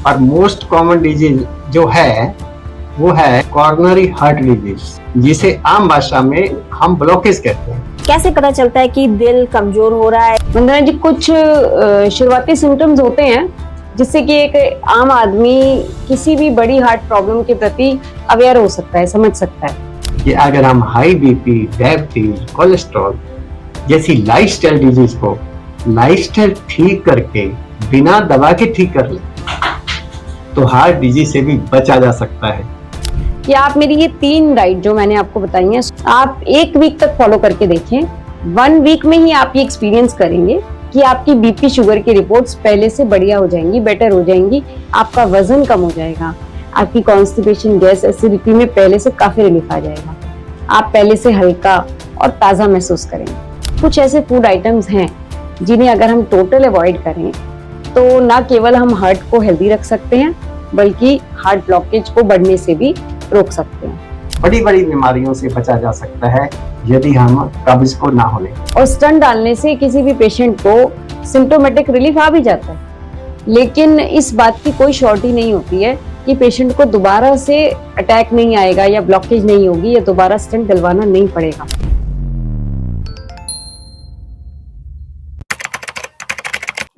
और most common disease जो है वो है कॉर्नरी हार्ट डिजीज, जिसे आम भाषा में हम ब्लॉकेज कहते हैं। कैसे पता चलता है कि दिल कमजोर हो रहा है? वंदना जी, कुछ शुरुआती सिम्टम्स होते हैं जिससे कि एक आम आदमी किसी भी बड़ी हार्ट प्रॉब्लम के प्रति अवेयर हो सकता है, समझ सकता है कि अगर हम हाई बीपी, डायबिटीज, कोलेस्ट्रॉल जैसी लाइफस्टाइल डिजीज को लाइफस्टाइल ठीक करके बिना दवा के ठीक कर ले तो हार्ट डिजीज से भी बचा जा सकता है। कि आप मेरी ये 3 डाइट जो मैंने आपको बताई हैं, आप 1 वीक तक फॉलो करके देखें। 1 वीक में ही आप ये एक्सपीरियंस करेंगे कि आपकी बीपी शुगर की रिपोर्ट्स पहले से बढ़िया हो जाएंगी, बेटर हो जाएंगी, आपका वजन कम हो जाएगा, आपकी कॉन्स्टिपेशन, गैस, एसिडिटी में पहले से काफी रिलीफ आ जाएगा, आप पहले से हल्का और ताजा महसूस करेंगे। कुछ ऐसे फूड आइटम्स हैं जिन्हें अगर हम टोटल अवॉइड करें तो ना केवल हम हार्ट को हेल्दी रख सकते हैं बल्कि हार्ट ब्लॉकेज को बढ़ने से भी रोक सकते हैं। बड़ी बड़ी बीमारियों से बचा जा सकता है यदि हम कब्ज को ना होने। और स्टंट डालने से किसी भी पेशेंट को सिम्टोमेटिक रिलीफ आ भी जाता है, लेकिन इस बात की कोई श्योरिटी नहीं होती है कि पेशेंट को दोबारा से अटैक नहीं आएगा या ब्लॉकेज नहीं होगी या दोबारा स्टंट डलवाना नहीं पड़ेगा।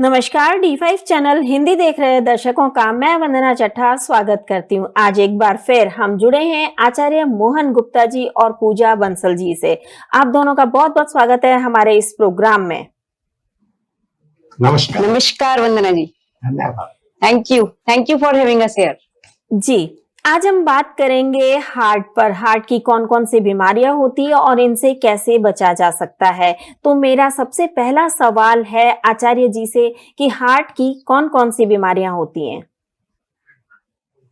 नमस्कार, D5 चैनल हिंदी देख रहे दर्शकों का मैं वंदना चट्टा स्वागत करती हूं। आज एक बार फिर हम जुड़े हैं आचार्य मोहन गुप्ता जी और पूजा बंसल जी से। आप दोनों का बहुत बहुत स्वागत है हमारे इस प्रोग्राम में। नमस्कार। नमस्कार वंदना जी, धन्यवाद। Thank you for having us here. जी, आज हम बात करेंगे हार्ट पर। हार्ट की कौन कौन सी बीमारियां होती है और इनसे कैसे बचा जा सकता है। तो मेरा सबसे पहला सवाल है आचार्य जी से कि हार्ट की कौन कौन सी बीमारियां होती हैं।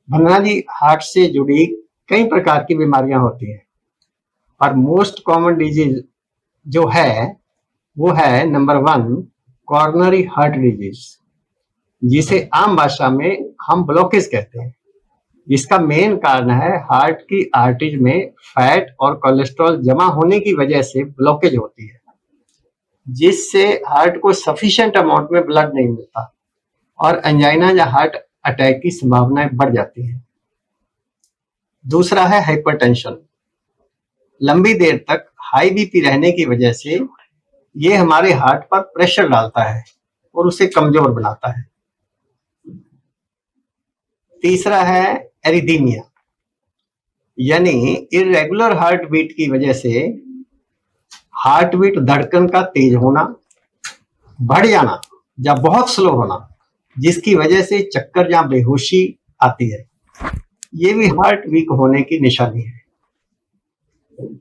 वंदना जी, हार्ट से जुड़ी कई प्रकार की बीमारियां होती हैं और मोस्ट कॉमन डिजीज जो है वो है नंबर 1 कॉर्नरी हार्ट डिजीज, जिसे आम भाषा में हम ब्लॉकेज कहते हैं। इसका मेन कारण है हार्ट की आर्टरीज में फैट और कोलेस्ट्रॉल जमा होने की वजह से ब्लॉकेज होती है, जिससे हार्ट को सफिशिएंट अमाउंट में ब्लड नहीं मिलता और एंजाइना या हार्ट अटैक की संभावनाएं बढ़ जाती है। दूसरा है हाइपरटेंशन। लंबी देर तक हाई बीपी रहने की वजह से ये हमारे हार्ट पर प्रेशर डालता है और उसे कमजोर बनाता है। तीसरा है एरिथमिया, यानी इरेगुलर हार्ट बीट की वजह से हार्ट बीट धड़कन का तेज होना, बढ़ जाना या बहुत स्लो होना, जिसकी वजह से चक्कर या बेहोशी आती है। ये भी हार्ट वीक होने की निशानी है।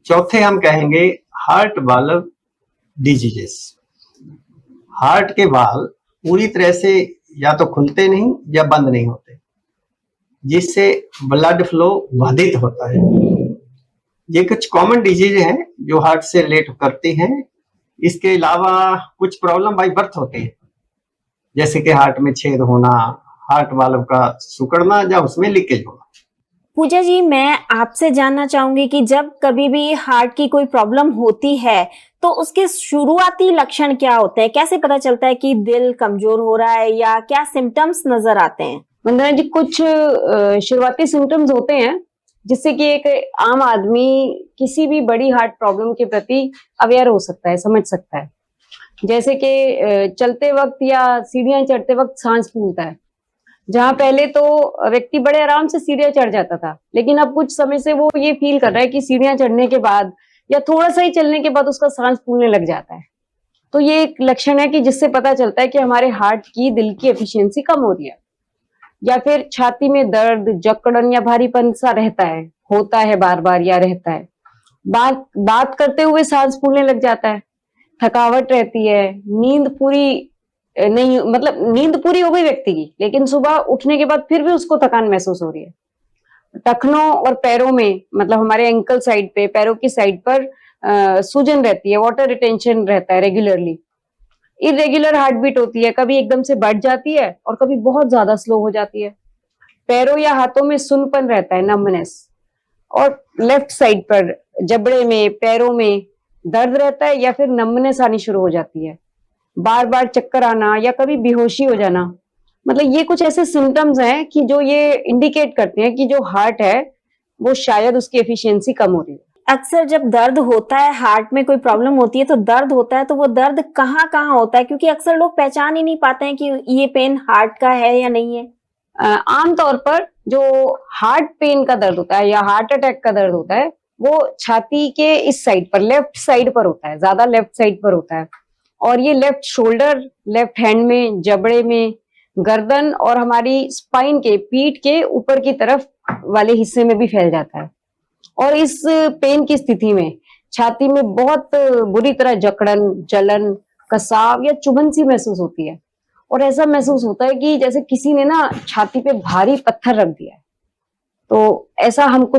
चौथे हम कहेंगे हार्ट वाल्व डिजीजेस। हार्ट के वाल्व पूरी तरह से या तो खुलते नहीं या बंद नहीं होते, जिससे ब्लड फ्लो बाधित होता है। ये कुछ कॉमन डिजीज हैं जो हार्ट से रिलेट करती हैं। इसके अलावा कुछ प्रॉब्लम बाय बर्थ होती है, जैसे कि हार्ट में छेद होना, हार्ट वाल्व का सिकुड़ना या उसमें लीकेज होना। पूजा जी, मैं आपसे जानना चाहूंगी कि जब कभी भी हार्ट की कोई प्रॉब्लम होती है तो उसके शुरुआती लक्षण क्या होते हैं? कैसे पता चलता है कि दिल कमजोर हो रहा है या क्या सिम्टम्स नजर आते हैं? वंदना जी, कुछ शुरुआती सिम्टम्स होते हैं जिससे कि एक आम आदमी किसी भी बड़ी हार्ट प्रॉब्लम के प्रति अवेयर हो सकता है, समझ सकता है। जैसे कि चलते वक्त या सीढ़ियां चढ़ते वक्त सांस फूलता है, जहां पहले तो व्यक्ति बड़े आराम से सीढ़ियां चढ़ जाता था, लेकिन अब कुछ समय से वो ये फील कर रहा है कि सीढ़ियां चढ़ने के बाद या थोड़ा सा ही चलने के बाद उसका सांस फूलने लग जाता है। तो ये एक लक्षण है कि जिससे पता चलता है कि हमारे हार्ट की, दिल की एफिशिएंसी कम हो रही है। या फिर छाती में दर्द, जकड़न या भारीपन सा रहता है, होता है बार बार या रहता है। बात करते हुए सांस फूलने लग जाता है, थकावट रहती है, नींद पूरी नहीं, मतलब नींद पूरी हो गई व्यक्ति की, लेकिन सुबह उठने के बाद फिर भी उसको थकान महसूस हो रही है। टखनों और पैरों में, मतलब हमारे एंकल साइड पे, पैरों की साइड पर सूजन रहती है, वाटर रिटेंशन रहता है रेगुलरली। इरेगुलर हार्ट बीट होती है, कभी एकदम से बढ़ जाती है और कभी बहुत ज्यादा स्लो हो जाती है। पैरों या हाथों में सुन्नपन रहता है, नम्बनेस। और लेफ्ट साइड पर जबड़े में, पैरों में दर्द रहता है या फिर नम्बनेस आनी शुरू हो जाती है। बार बार चक्कर आना या कभी बेहोशी हो जाना, मतलब ये कुछ ऐसे सिम्टम्स हैं कि जो ये इंडिकेट करते हैं कि जो हार्ट है वो शायद उसकी एफिशिएंसी कम हो रही है। अक्सर जब दर्द होता है, हार्ट में कोई प्रॉब्लम होती है तो दर्द होता है, तो वो दर्द कहाँ कहाँ होता है? क्योंकि अक्सर लोग पहचान ही नहीं पाते हैं कि ये पेन हार्ट का है या नहीं है। आमतौर पर जो हार्ट पेन का दर्द होता है या हार्ट अटैक का दर्द होता है वो छाती के इस साइड पर, लेफ्ट साइड पर होता है, ज्यादा लेफ्ट साइड पर होता है। और ये लेफ्ट शोल्डर, लेफ्ट हैंड में, जबड़े में, गर्दन और हमारी स्पाइन के, पीठ के ऊपर की तरफ वाले हिस्से में भी फैल जाता है। और इस पेन की स्थिति में छाती में बहुत बुरी तरह जकड़न, जलन, कसाव या चुभन सी महसूस होती है। और ऐसा महसूस होता है कि जैसे किसी ने ना छाती पे भारी पत्थर रख दिया है। तो ऐसा हम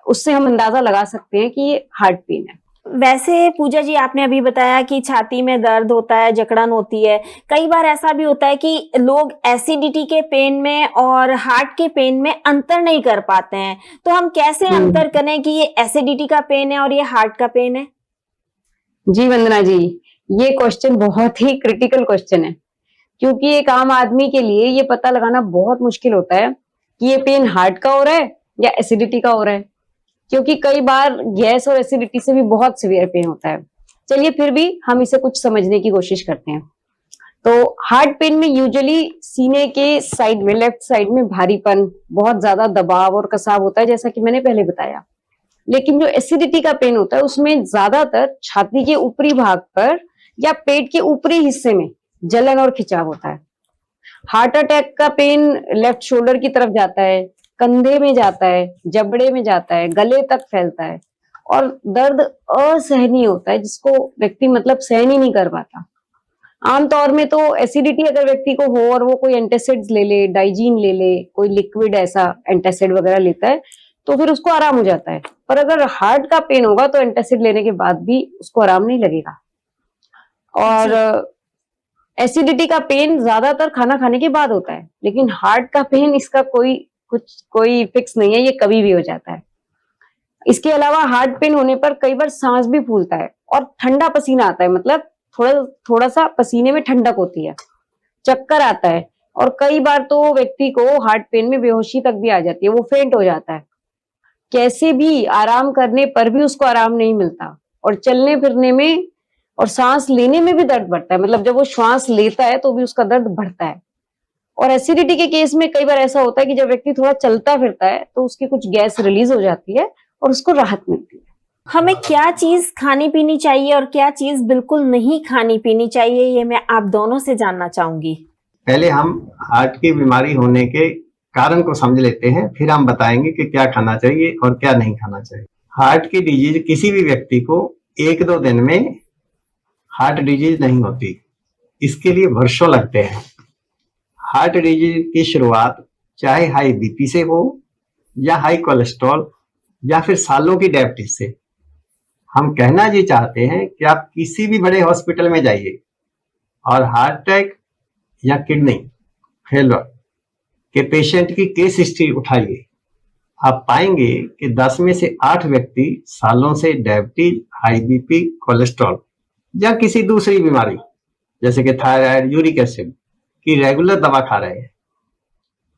उससे हम अंदाजा लगा सकते हैं कि ये हार्ट पेन है। वैसे पूजा जी, आपने अभी बताया कि छाती में दर्द होता है, जकड़न होती है। कई बार ऐसा भी होता है कि लोग एसिडिटी के पेन में और हार्ट के पेन में अंतर नहीं कर पाते हैं, तो हम कैसे अंतर करें कि ये एसिडिटी का पेन है और ये हार्ट का पेन है? जी वंदना जी, ये क्वेश्चन बहुत ही क्रिटिकल क्वेश्चन है, क्योंकि एक आम आदमी के लिए ये पता लगाना बहुत मुश्किल होता है कि ये पेन हार्ट का हो रहा है या एसिडिटी का हो रहा है, क्योंकि कई बार गैस और एसिडिटी से भी बहुत सीवियर पेन होता है। चलिए फिर भी हम इसे कुछ समझने की कोशिश करते हैं। तो हार्ट पेन में यूजुअली सीने के साइड में, लेफ्ट साइड में भारीपन, बहुत ज्यादा दबाव और कसाव होता है, जैसा कि मैंने पहले बताया। लेकिन जो एसिडिटी का पेन होता है उसमें ज्यादातर छाती के ऊपरी भाग पर या पेट के ऊपरी हिस्से में जलन और खिंचाव होता है। हार्ट अटैक का पेन लेफ्ट शोल्डर की तरफ जाता है, कंधे में जाता है, जबड़े में जाता है, गले तक फैलता है और दर्द असहनीय होता है, जिसको व्यक्ति मतलब सहन ही नहीं कर पाता। आमतौर में तो एसिडिटी अगर व्यक्ति को हो और वो कोई एंटासिड्स ले ले, डाइजीन ले ले, कोई लिक्विड ऐसा एंटासिड वगैरह लेता है तो फिर उसको आराम हो जाता है। पर अगर हार्ट का पेन होगा तो एंटासिड लेने के बाद भी उसको आराम नहीं लगेगा। और एसिडिटी का पेन ज्यादातर खाना खाने के बाद होता है, लेकिन हार्ट का पेन इसका कोई फिक्स नहीं है, ये कभी भी हो जाता है। इसके अलावा हार्ट पेन होने पर कई बार सांस भी फूलता है और ठंडा पसीना आता है, मतलब थोड़ा सा पसीने में ठंडक होती है, चक्कर आता है और कई बार तो व्यक्ति को हार्ट पेन में बेहोशी तक भी आ जाती है, वो फेंट हो जाता है। कैसे भी आराम करने पर भी उसको आराम नहीं मिलता और चलने फिरने में और सांस लेने में भी दर्द बढ़ता है, मतलब जब वो श्वास लेता है तो भी उसका दर्द बढ़ता है। और एसिडिटी के केस में कई बार ऐसा होता है कि जब व्यक्ति थोड़ा चलता फिरता है तो उसकी कुछ गैस रिलीज हो जाती है और उसको राहत मिलती है। हमें क्या चीज खानी पीनी चाहिए और क्या चीज बिल्कुल नहीं खानी पीनी चाहिए, ये मैं आप दोनों से जानना चाहूंगी। पहले हम हार्ट की बीमारी होने के कारण को समझ लेते हैं, फिर हम बताएंगे कि क्या खाना चाहिए और क्या नहीं खाना चाहिए। हार्ट की डिजीज किसी भी व्यक्ति को 1-2 दिन में हार्ट डिजीज नहीं होती, इसके लिए वर्षों लगते हैं। हार्ट डिजीज की शुरुआत चाहे हाई बीपी से हो या हाई कोलेस्ट्रॉल या फिर सालों की डायबिटीज से। हम कहना ये चाहते हैं कि आप किसी भी बड़े हॉस्पिटल में जाइए और हार्ट अटैक या किडनी फेलियर के पेशेंट की केस हिस्ट्री उठाइए, आप पाएंगे कि 10 में से 8 व्यक्ति सालों से डायबिटीज, हाई बीपी, कोलेस्ट्रॉल या किसी दूसरी बीमारी जैसे कि थायराइड, यूरिक एसिड की रेगुलर दवा खा रहे हैं।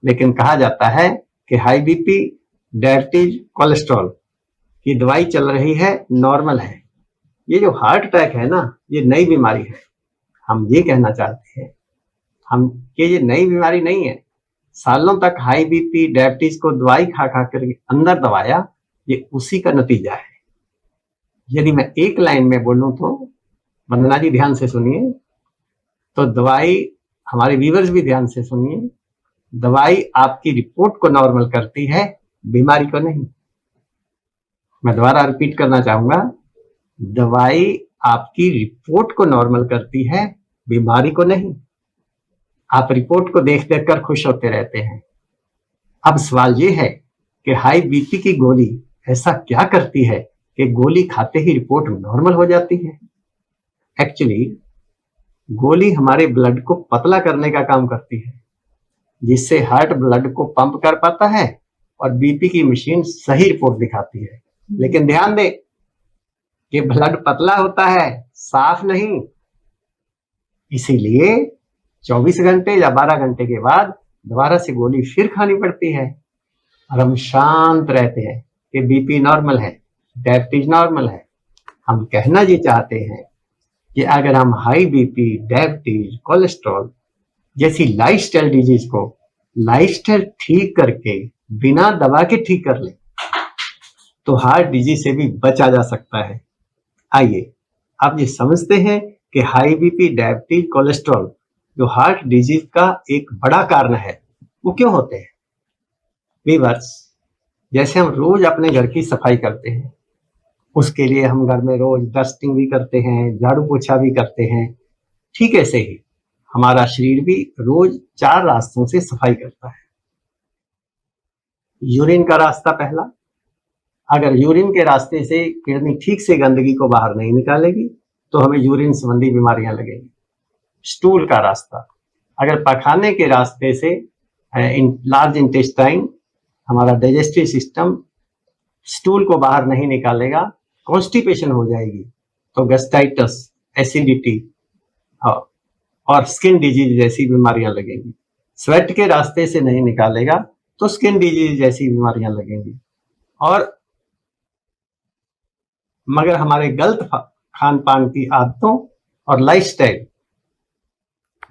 लेकिन कहा जाता है कि हाई बीपी, डायबिटीज, कोलेस्ट्रॉल की दवाई चल रही है, नॉर्मल है। ये जो हार्ट अटैक है ना, ये नई बीमारी है। हम ये कहना चाहते हैं हम कि ये नई बीमारी नहीं है। सालों तक हाई बीपी, डायबिटीज को दवाई खा खा कर अंदर दबाया, ये उसी का नतीजा है। यदि मैं एक लाइन में बोलूं तो वंदना जी ध्यान से सुनिए, तो दवाई, हमारे व्यूअर्स भी ध्यान से सुनिए, दवाई आपकी रिपोर्ट को नॉर्मल करती है, बीमारी को नहीं। मैं दोबारा रिपीट करना चाहूंगा, दवाई आपकी रिपोर्ट को नॉर्मल करती है, बीमारी को नहीं। आप रिपोर्ट को देख देख कर खुश होते रहते हैं। अब सवाल ये है कि हाई बीपी की गोली ऐसा क्या करती है कि गोली खाते ही रिपोर्ट नॉर्मल हो जाती है। एक्चुअली गोली हमारे ब्लड को पतला करने का काम करती है, जिससे हार्ट ब्लड को पंप कर पाता है और बीपी की मशीन सही रिपोर्ट दिखाती है। लेकिन ध्यान दें कि ब्लड पतला होता है, साफ नहीं। इसीलिए 24 घंटे या 12 घंटे के बाद दोबारा से गोली फिर खानी पड़ती है और हम शांत रहते हैं कि बीपी नॉर्मल है, डायबिटीज नॉर्मल है। हम कहना ये चाहते हैं कि अगर हम हाई बीपी, डायबिटीज, कोलेस्ट्रॉल जैसी लाइफस्टाइल डिजीज को लाइफस्टाइल ठीक करके बिना दवा के ठीक कर ले तो हार्ट डिजीज से भी बचा जा सकता है। आइए आप ये समझते हैं कि हाई बीपी, डायबिटीज, कोलेस्ट्रॉल जो हार्ट डिजीज का एक बड़ा कारण है वो क्यों होते हैं। व्यूअर्स, जैसे हम रोज अपने घर की सफाई करते हैं, उसके लिए हम घर में रोज डस्टिंग भी करते हैं, झाड़ू पोछा भी करते हैं, ठीक ऐसे ही हमारा शरीर भी रोज 4 रास्तों से सफाई करता है। यूरिन का रास्ता पहला, अगर यूरिन के रास्ते से किडनी ठीक से गंदगी को बाहर नहीं निकालेगी तो हमें यूरिन संबंधी बीमारियां लगेंगी। स्टूल का रास्ता, अगर पखाने के रास्ते से लार्ज इंटेस्टाइन, हमारा डाइजेस्टिव सिस्टम स्टूल को बाहर नहीं निकालेगा, कॉन्स्टिपेशन हो जाएगी तो गैस्ट्राइटिस, एसिडिटी और स्किन डिजीज जैसी बीमारियां लगेंगी। स्वेट के रास्ते से नहीं निकालेगा तो स्किन डिजीज जैसी बीमारियां लगेंगी। और मगर हमारे गलत खान पान की आदतों और लाइफस्टाइल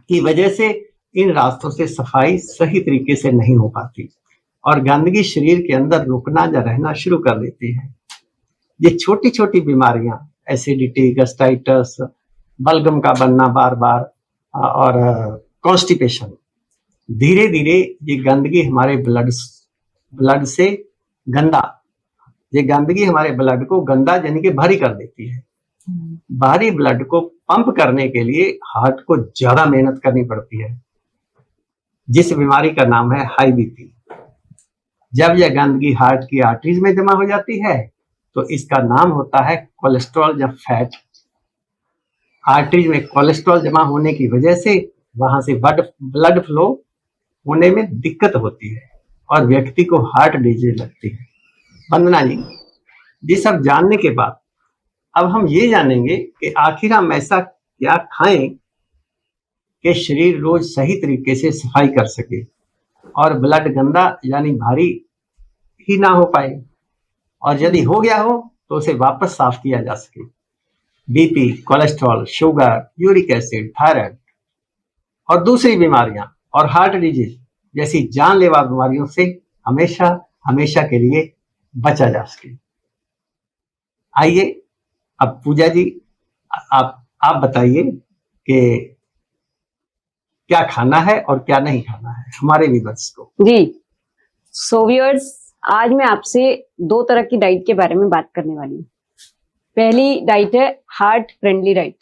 की वजह से इन रास्तों से सफाई सही तरीके से नहीं हो पाती और गंदगी शरीर के अंदर रुकना या रहना शुरू कर देती है। ये छोटी छोटी बीमारियां, एसिडिटी, गैस्ट्राइटिस, बलगम का बनना बार बार और कॉन्स्टिपेशन, धीरे धीरे ये गंदगी हमारे ब्लड से गंदा, ये गंदगी हमारे ब्लड को गंदा यानी कि भारी कर देती है। भारी ब्लड को पंप करने के लिए हार्ट को ज्यादा मेहनत करनी पड़ती है, जिस बीमारी का नाम है हाई बीपी। जब यह गंदगी हार्ट की आर्टरीज में जमा हो जाती है तो इसका नाम होता है कोलेस्ट्रॉल या फैट। आर्टरीज में कोलेस्ट्रॉल जमा होने की वजह से वहां से ब्लड फ्लो होने में दिक्कत होती है और व्यक्ति को हार्ट डिजीज लगती है। वंदना जी, ये सब जानने के बाद अब हम ये जानेंगे कि आखिर हम ऐसा क्या खाएं कि शरीर रोज सही तरीके से सफाई कर सके और ब्लड गंदा यानी भारी ही ना हो पाए, और यदि हो गया हो तो उसे वापस साफ किया जा सके। BP, cholesterol, sugar, uric acid, thyroid और दूसरी बीमारियां और हार्ट डिजीज जैसी जानलेवा बीमारियों से हमेशा हमेशा के लिए बचा जा सके। आइए अब पूजा जी आप बताइए कि क्या खाना है और क्या नहीं खाना है हमारे व्यूअर्स को। जी, सो व्यूअर्स, आज मैं आपसे 2 तरह की डाइट के बारे में बात करने वाली हूँ। पहली डाइट है हार्ट फ्रेंडली डाइट,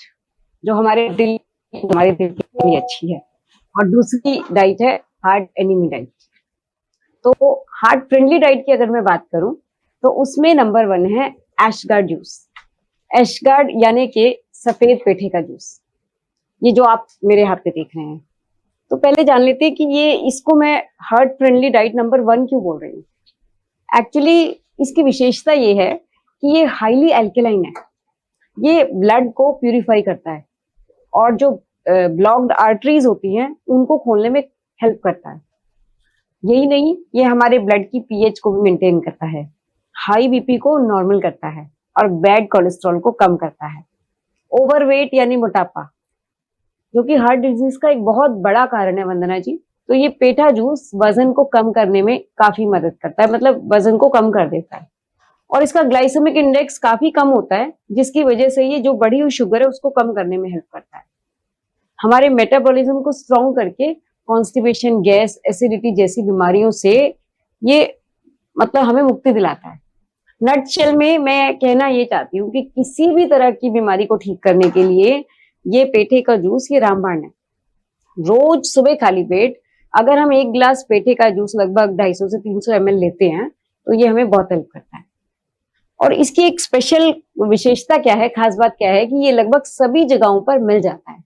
जो हमारे दिल के लिए अच्छी है, और दूसरी डाइट है हार्ट एनिमी डाइट। तो हार्ट फ्रेंडली डाइट की अगर मैं बात करूं तो उसमें नंबर 1 है एशगार्ड जूस। एशगार्ड यानी कि सफेद पेठे का जूस, ये जो आप मेरे हाथ पे देख रहे हैं। तो पहले जान लेते हैं कि इसको मैं हार्ट फ्रेंडली डाइट नंबर 1 क्यों बोल रही हूँ। एक्चुअली इसकी विशेषता ये है कि ये हाईली एल्केलाइन है, ये ब्लड को प्यूरिफाई करता है और जो ब्लॉक्ड आर्टरीज होती हैं उनको खोलने में हेल्प करता है। यही नहीं, ये हमारे ब्लड की पीएच को भी मेंटेन करता है, हाई बीपी को नॉर्मल करता है और बैड कोलेस्ट्रॉल को कम करता है। ओवरवेट यानी मोटापा, जो कि हार्ट डिजीज का एक बहुत बड़ा कारण है वंदना जी, तो ये पेठा जूस वजन को कम करने में काफी मदद करता है, मतलब वजन को कम कर देता है। और इसका ग्लाइसेमिक इंडेक्स काफी कम होता है, जिसकी वजह से ये जो बढ़ी हुई शुगर है उसको कम करने में हेल्प करता है। हमारे मेटाबॉलिज्म को स्ट्रॉन्ग करके कॉन्स्टिपेशन, गैस, एसिडिटी जैसी बीमारियों से ये मतलब हमें मुक्ति दिलाता है। नटशेल में मैं कहना ये चाहती हूँ कि किसी भी तरह की बीमारी को ठीक करने के लिए ये पेठे का जूस ये रामबाण है। रोज सुबह खाली पेट अगर हम 1 गिलास पेठे का जूस लगभग 250 से 300 ml लेते हैं तो ये हमें बहुत हेल्प करता है। और इसकी एक स्पेशल विशेषता क्या है, खास बात क्या है कि ये लगभग सभी जगहों पर मिल जाता है।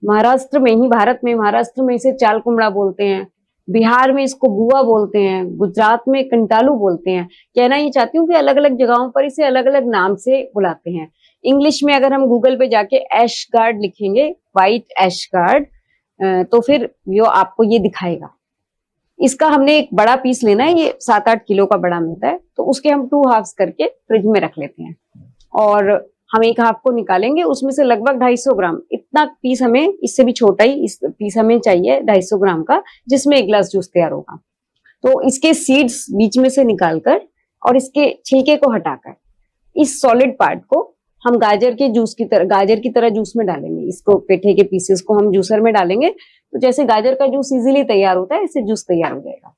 महाराष्ट्र में ही, भारत में महाराष्ट्र में इसे चाल कुमड़ा बोलते हैं, बिहार में इसको बुआ बोलते हैं, गुजरात में कंटालू बोलते हैं। कहना ये चाहती हूँ कि अलग अलग जगहों पर इसे अलग अलग नाम से बुलाते हैं। इंग्लिश में अगर हम गूगल पे जाके एशगार्ड लिखेंगे, व्हाइट एशगार्ड, तो फिर वो आपको ये दिखाएगा। इसका हमने एक बड़ा पीस लेना है, ये 7-8 किलो का बड़ा मिलता है, तो उसके हम 2 हाफ्स करके फ्रिज में रख लेते हैं और हम एक हाफ को निकालेंगे, उसमें से लगभग 250 ग्राम, इतना पीस हमें, इससे भी छोटा ही इस पीस हमें चाहिए 250 ग्राम का, जिसमें 1 गिलास जूस तैयार होगा। तो इसके सीड्स बीच में से निकालकर और इसके छिलके को हटाकर इस सॉलिड पार्ट को हम गाजर की तरह जूस में डालेंगे। इसको पेठे के पीसेस को हम जूसर में डालेंगे, तो जैसे गाजर का जूस इजीली तैयार होता है, इससे जूस तैयार हो जाएगा।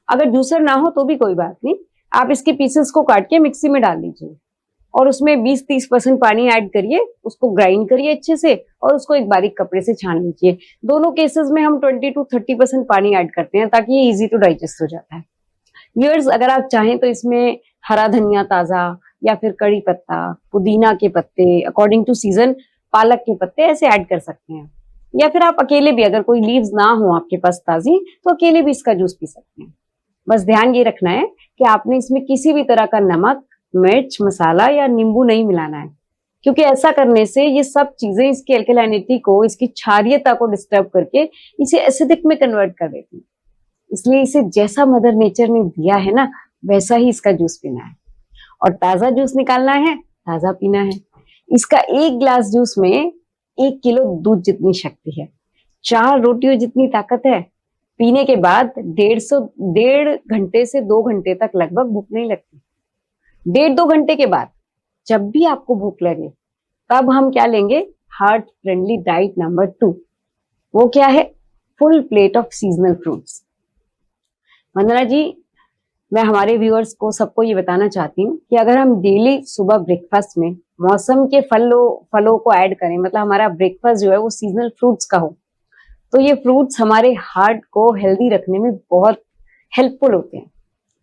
अगर जूसर ना हो तो भी कोई बात नहीं, आप इसके पीसेस को काट के मिक्सी में डाल लीजिए और उसमें 20-30% पानी ऐड करिए, उसको ग्राइंड करिए अच्छे से और उसको एक बारीक कपड़े से छान लीजिए। दोनों केसेस में हम 20-30% पानी ऐड करते हैं ताकि ये इजी टू डाइजेस्ट हो जाता है। व्यूअर्स, अगर आप चाहें तो इसमें हरा धनिया ताजा या फिर कड़ी पत्ता, पुदीना के पत्ते, अकॉर्डिंग टू सीजन पालक के पत्ते ऐसे ऐड कर सकते हैं, या फिर आप अकेले भी, अगर कोई लीव्स ना हो आपके पास ताजी, तो अकेले भी इसका जूस पी सकते हैं। बस ध्यान ये रखना है कि आपने इसमें किसी भी तरह का नमक, मिर्च, मसाला या नींबू नहीं मिलाना है, क्योंकि ऐसा करने से ये सब चीजें इसकी अल्कलाइनिटी को, इसकी क्षारीयता को डिस्टर्ब करके इसे एसिडिक में कन्वर्ट कर देती है। इसलिए इसे जैसा मदर नेचर ने दिया है ना, वैसा ही इसका जूस पीना है और ताजा जूस निकालना है, ताजा पीना है। इसका 1 गिलास जूस में 1 किलो दूध जितनी शक्ति है, 4 रोटियों जितनी ताकत है। पीने के बाद 1.5 घंटे से 2 घंटे तक लगभग भूख नहीं लगती। 1.5-2 घंटे के बाद जब भी आपको भूख लगे, तब हम क्या लेंगे, हार्ट फ्रेंडली डाइट नंबर 2। वो क्या है, full plate of seasonal fruits. Vandana ji, मैं हमारे व्यूअर्स को, सबको ये बताना चाहती हूँ कि अगर हम डेली सुबह ब्रेकफास्ट में मौसम के फलों को ऐड करें, मतलब हमारा ब्रेकफास्ट जो है वो सीजनल फ्रूट्स का हो, तो ये फ्रूट्स हमारे हार्ट को हेल्दी रखने में बहुत हेल्पफुल होते हैं।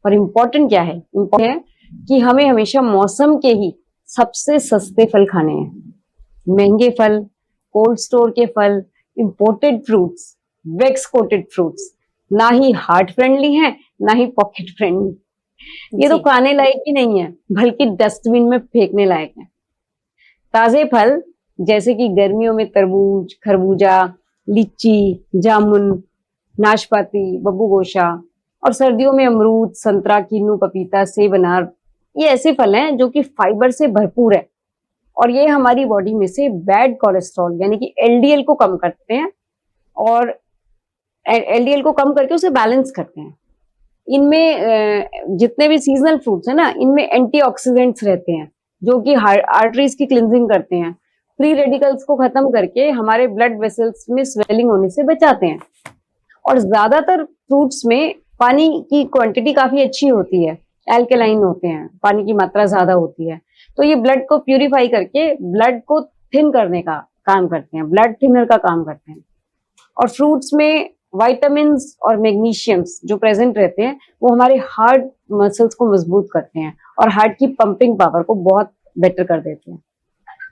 और इम्पोर्टेंट क्या है, इम्पोर्टेंट है कि हमें हमेशा मौसम के ही सबसे सस्ते फल खाने हैं। महंगे फल, कोल्ड स्टोर के फल, imported fruits, wax coated fruits ना ही हार्ट फ्रेंडली है, ना ही पॉकेट फ्रेंडली। ये तो खाने लायक ही नहीं है, बल्कि डस्टबिन में फेंकने लायक है। ताजे फल जैसे कि गर्मियों में तरबूज, खरबूजा, लीची, जामुन, नाशपाती, बब्बू गोशा, और सर्दियों में अमरूद, संतरा, किन्नू, पपीता, सेब, अनार, ये ऐसे फल हैं जो कि फाइबर से भरपूर है और ये हमारी बॉडी में से बैड कोलेस्ट्रॉल यानी कि एलडीएल को कम करते हैं और एलडीएल को कम करके उसे बैलेंस करते हैं। इनमें जितने भी सीजनल फ्रूट्स है ना, इनमें एंटीऑक्सीडेंट्स रहते हैं जो कि आर्टरीज की क्लिनजिंग करते हैं, फ्री रेडिकल्स को खत्म करके हमारे ब्लड वेसल्स में स्वेलिंग होने से बचाते हैं। और ज्यादातर फ्रूट्स में पानी की क्वांटिटी काफी अच्छी होती है, एल्कलाइन होते हैं, पानी की मात्रा ज्यादा होती है, तो ये ब्लड को प्यूरिफाई करके ब्लड को थिन करने का काम करते हैं, ब्लड थिनर का काम करते हैं। और फ्रूट्स में विटामिन्स और मैग्नीशियम्स जो प्रेजेंट रहते हैं वो हमारे हार्ट मसल्स को मजबूत करते हैं और हार्ट की पंपिंग पावर को बहुत बेटर कर देते हैं,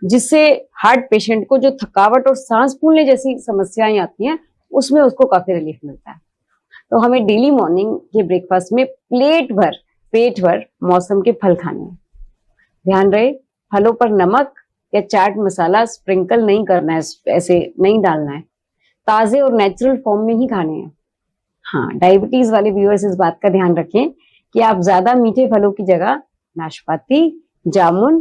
जिससे हार्ट पेशेंट को जो थकावट और सांस फूलने जैसी समस्याएं आती हैं उसमें उसको काफी रिलीफ मिलता है। तो हमें डेली मॉर्निंग के ब्रेकफास्ट में पेट भर मौसम के फल खाने हैं। ध्यान रहे, फलों पर नमक या चाट मसाला स्प्रिंकल नहीं करना है, ऐसे नहीं डालना है, ताजे और नेचुरल फॉर्म में ही खाने हैं। हाँ, डायबिटीज वाले व्यूअर्स इस बात का ध्यान रखें कि आप ज्यादा मीठे फलों की जगह नाशपाती, जामुन,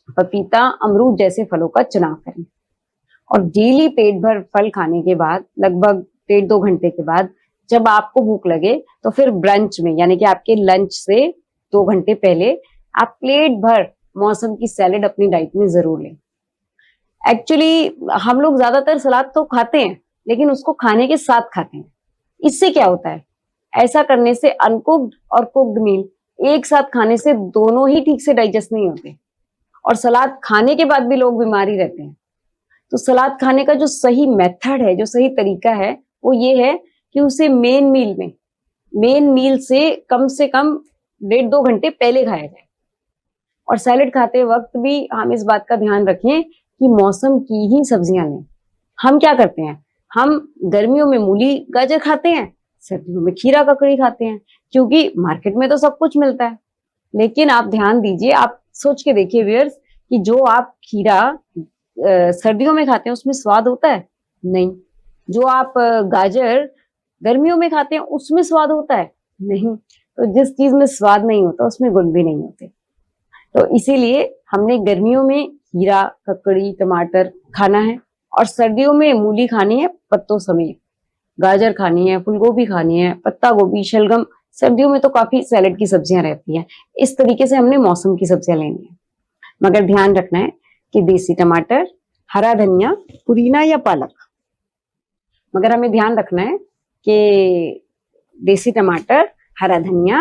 पपीता, अमरूद जैसे फलों का चुनाव करें। और डेली पेट भर फल खाने के बाद लगभग 1.5-2 घंटे के बाद जब आपको भूख लगे तो फिर ब्रंच में यानी कि आपके लंच से 2 घंटे पहले आप प्लेट भर मौसम की सैलेड अपनी डाइट में जरूर लें। एक्चुअली हम लोग ज्यादातर सलाद तो खाते हैं लेकिन उसको खाने के साथ खाते हैं। इससे क्या होता है, ऐसा करने से अनकुक्ड और कुक्ड मील एक साथ खाने से दोनों ही ठीक से डाइजेस्ट नहीं होते और सलाद खाने के बाद भी लोग बीमार ही रहते हैं। तो सलाद खाने का जो सही मेथड है, जो सही तरीका है, वो ये है कि उसे मेन मील से कम 1.5-2 घंटे पहले खाया जाए। और सैलेड खाते वक्त भी हम इस बात का ध्यान रखें कि मौसम की ही सब्जियां लें। हम क्या करते हैं, हम गर्मियों में मूली गाजर खाते हैं, सर्दियों में खीरा ककड़ी खाते हैं, क्योंकि मार्केट में तो सब कुछ मिलता है। लेकिन आप ध्यान दीजिए, आप सोच के देखिए व्यूअर्स कि जो आप खीरा सर्दियों में खाते हैं उसमें स्वाद होता है? नहीं। जो आप गाजर गर्मियों में खाते हैं उसमें स्वाद होता है? नहीं। तो जिस चीज में स्वाद नहीं होता उसमें गुण भी नहीं होते। तो इसीलिए हमने गर्मियों में खीरा, ककड़ी, टमाटर खाना है और सर्दियों में मूली खानी है पत्तों समेत, गाजर खानी है, फूलगोभी खानी है, पत्ता गोभी, शलगम। सर्दियों में तो काफी सैलेड की सब्जियां रहती हैं। इस तरीके से हमने मौसम की सब्जियां लेनी है, मगर ध्यान रखना है कि देसी टमाटर, हरा धनिया, पुदीना या पालक, मगर हमें ध्यान रखना है कि देसी टमाटर, हरा धनिया,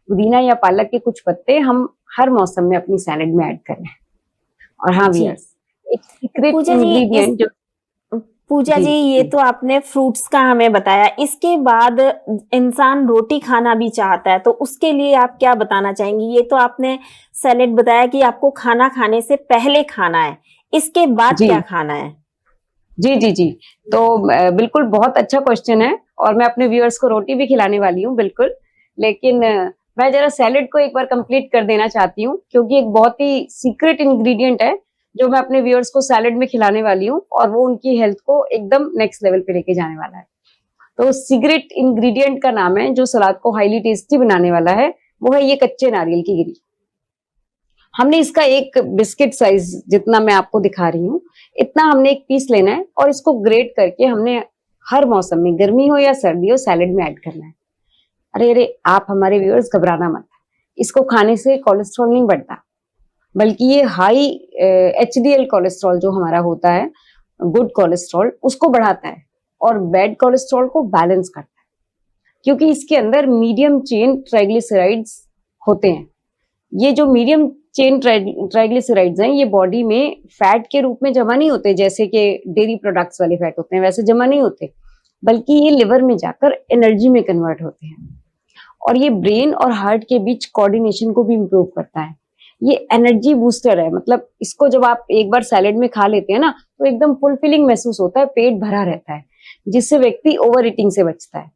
पुदीना या पालक के कुछ पत्ते हम हर मौसम में अपनी सैलेड में ऐड करें। और हाँ जी। व्यूअर्स, एक सीक्रेट पूजा जी, इंग्रेडिएंट जो पूजा जी जी, ये तो आपने फ्रूट्स का हमें बताया, इसके बाद इंसान रोटी खाना भी चाहता है, तो उसके लिए आप क्या बताना चाहेंगी? ये तो आपने सैलेड बताया कि आपको खाना खाने से पहले खाना है, इसके बाद जी क्या खाना है? जी जी जी तो बिल्कुल बहुत अच्छा क्वेश्चन है और मैं अपने व्यूअर्स को रोटी भी खिलाने वाली हूँ बिल्कुल। लेकिन मैं जरा सैलेड को एक बार कंप्लीट कर देना चाहती हूँ, क्योंकि एक बहुत ही सीक्रेट इंग्रेडिएंट है जो मैं अपने व्यूअर्स को सैलेड में खिलाने वाली हूँ और वो उनकी हेल्थ को एकदम नेक्स्ट लेवल पे लेके जाने वाला है। तो सीक्रेट इंग्रेडिएंट का नाम है, जो सलाद को हाईली टेस्टी बनाने वाला है, वो है ये कच्चे नारियल की गिरी। हमने इसका एक बिस्किट साइज जितना मैं आपको दिखा रही हूँ, इतना हमने एक पीस लेना है और इसको ग्रेट करके हमने हर मौसम में, गर्मी हो या सर्दी हो, सैलेड में ऐड करना है। अरे अरे, आप हमारे व्यूअर्स घबराना मत, इसको खाने से कोलेस्ट्रॉल नहीं बढ़ता, बल्कि ये हाई HDL कोलेस्ट्रॉल जो हमारा होता है, गुड कोलेस्ट्रॉल, उसको बढ़ाता है और बैड कोलेस्ट्रॉल को बैलेंस करता है, क्योंकि इसके अंदर मीडियम चेन ट्राइग्लिसराइड्स होते हैं। ये जो मीडियम चेन ट्राइग्लिसराइड्स हैं, ये बॉडी में फैट के रूप में जमा नहीं होते, जैसे कि डेयरी प्रोडक्ट्स वाले फैट होते हैं वैसे जमा नहीं होते, बल्कि ये लिवर में जाकर एनर्जी में कन्वर्ट होते हैं और ये ब्रेन और हार्ट के बीच कोऑर्डिनेशन को भी इम्प्रूव करता है। ये एनर्जी बूस्टर है, मतलब इसको जब आप एक बार सैलेड में खा लेते हैं ना, तो एकदम फुलफिलिंग महसूस होता है, पेट भरा रहता है, जिससे व्यक्ति ओवर ईटिंग से बचता है।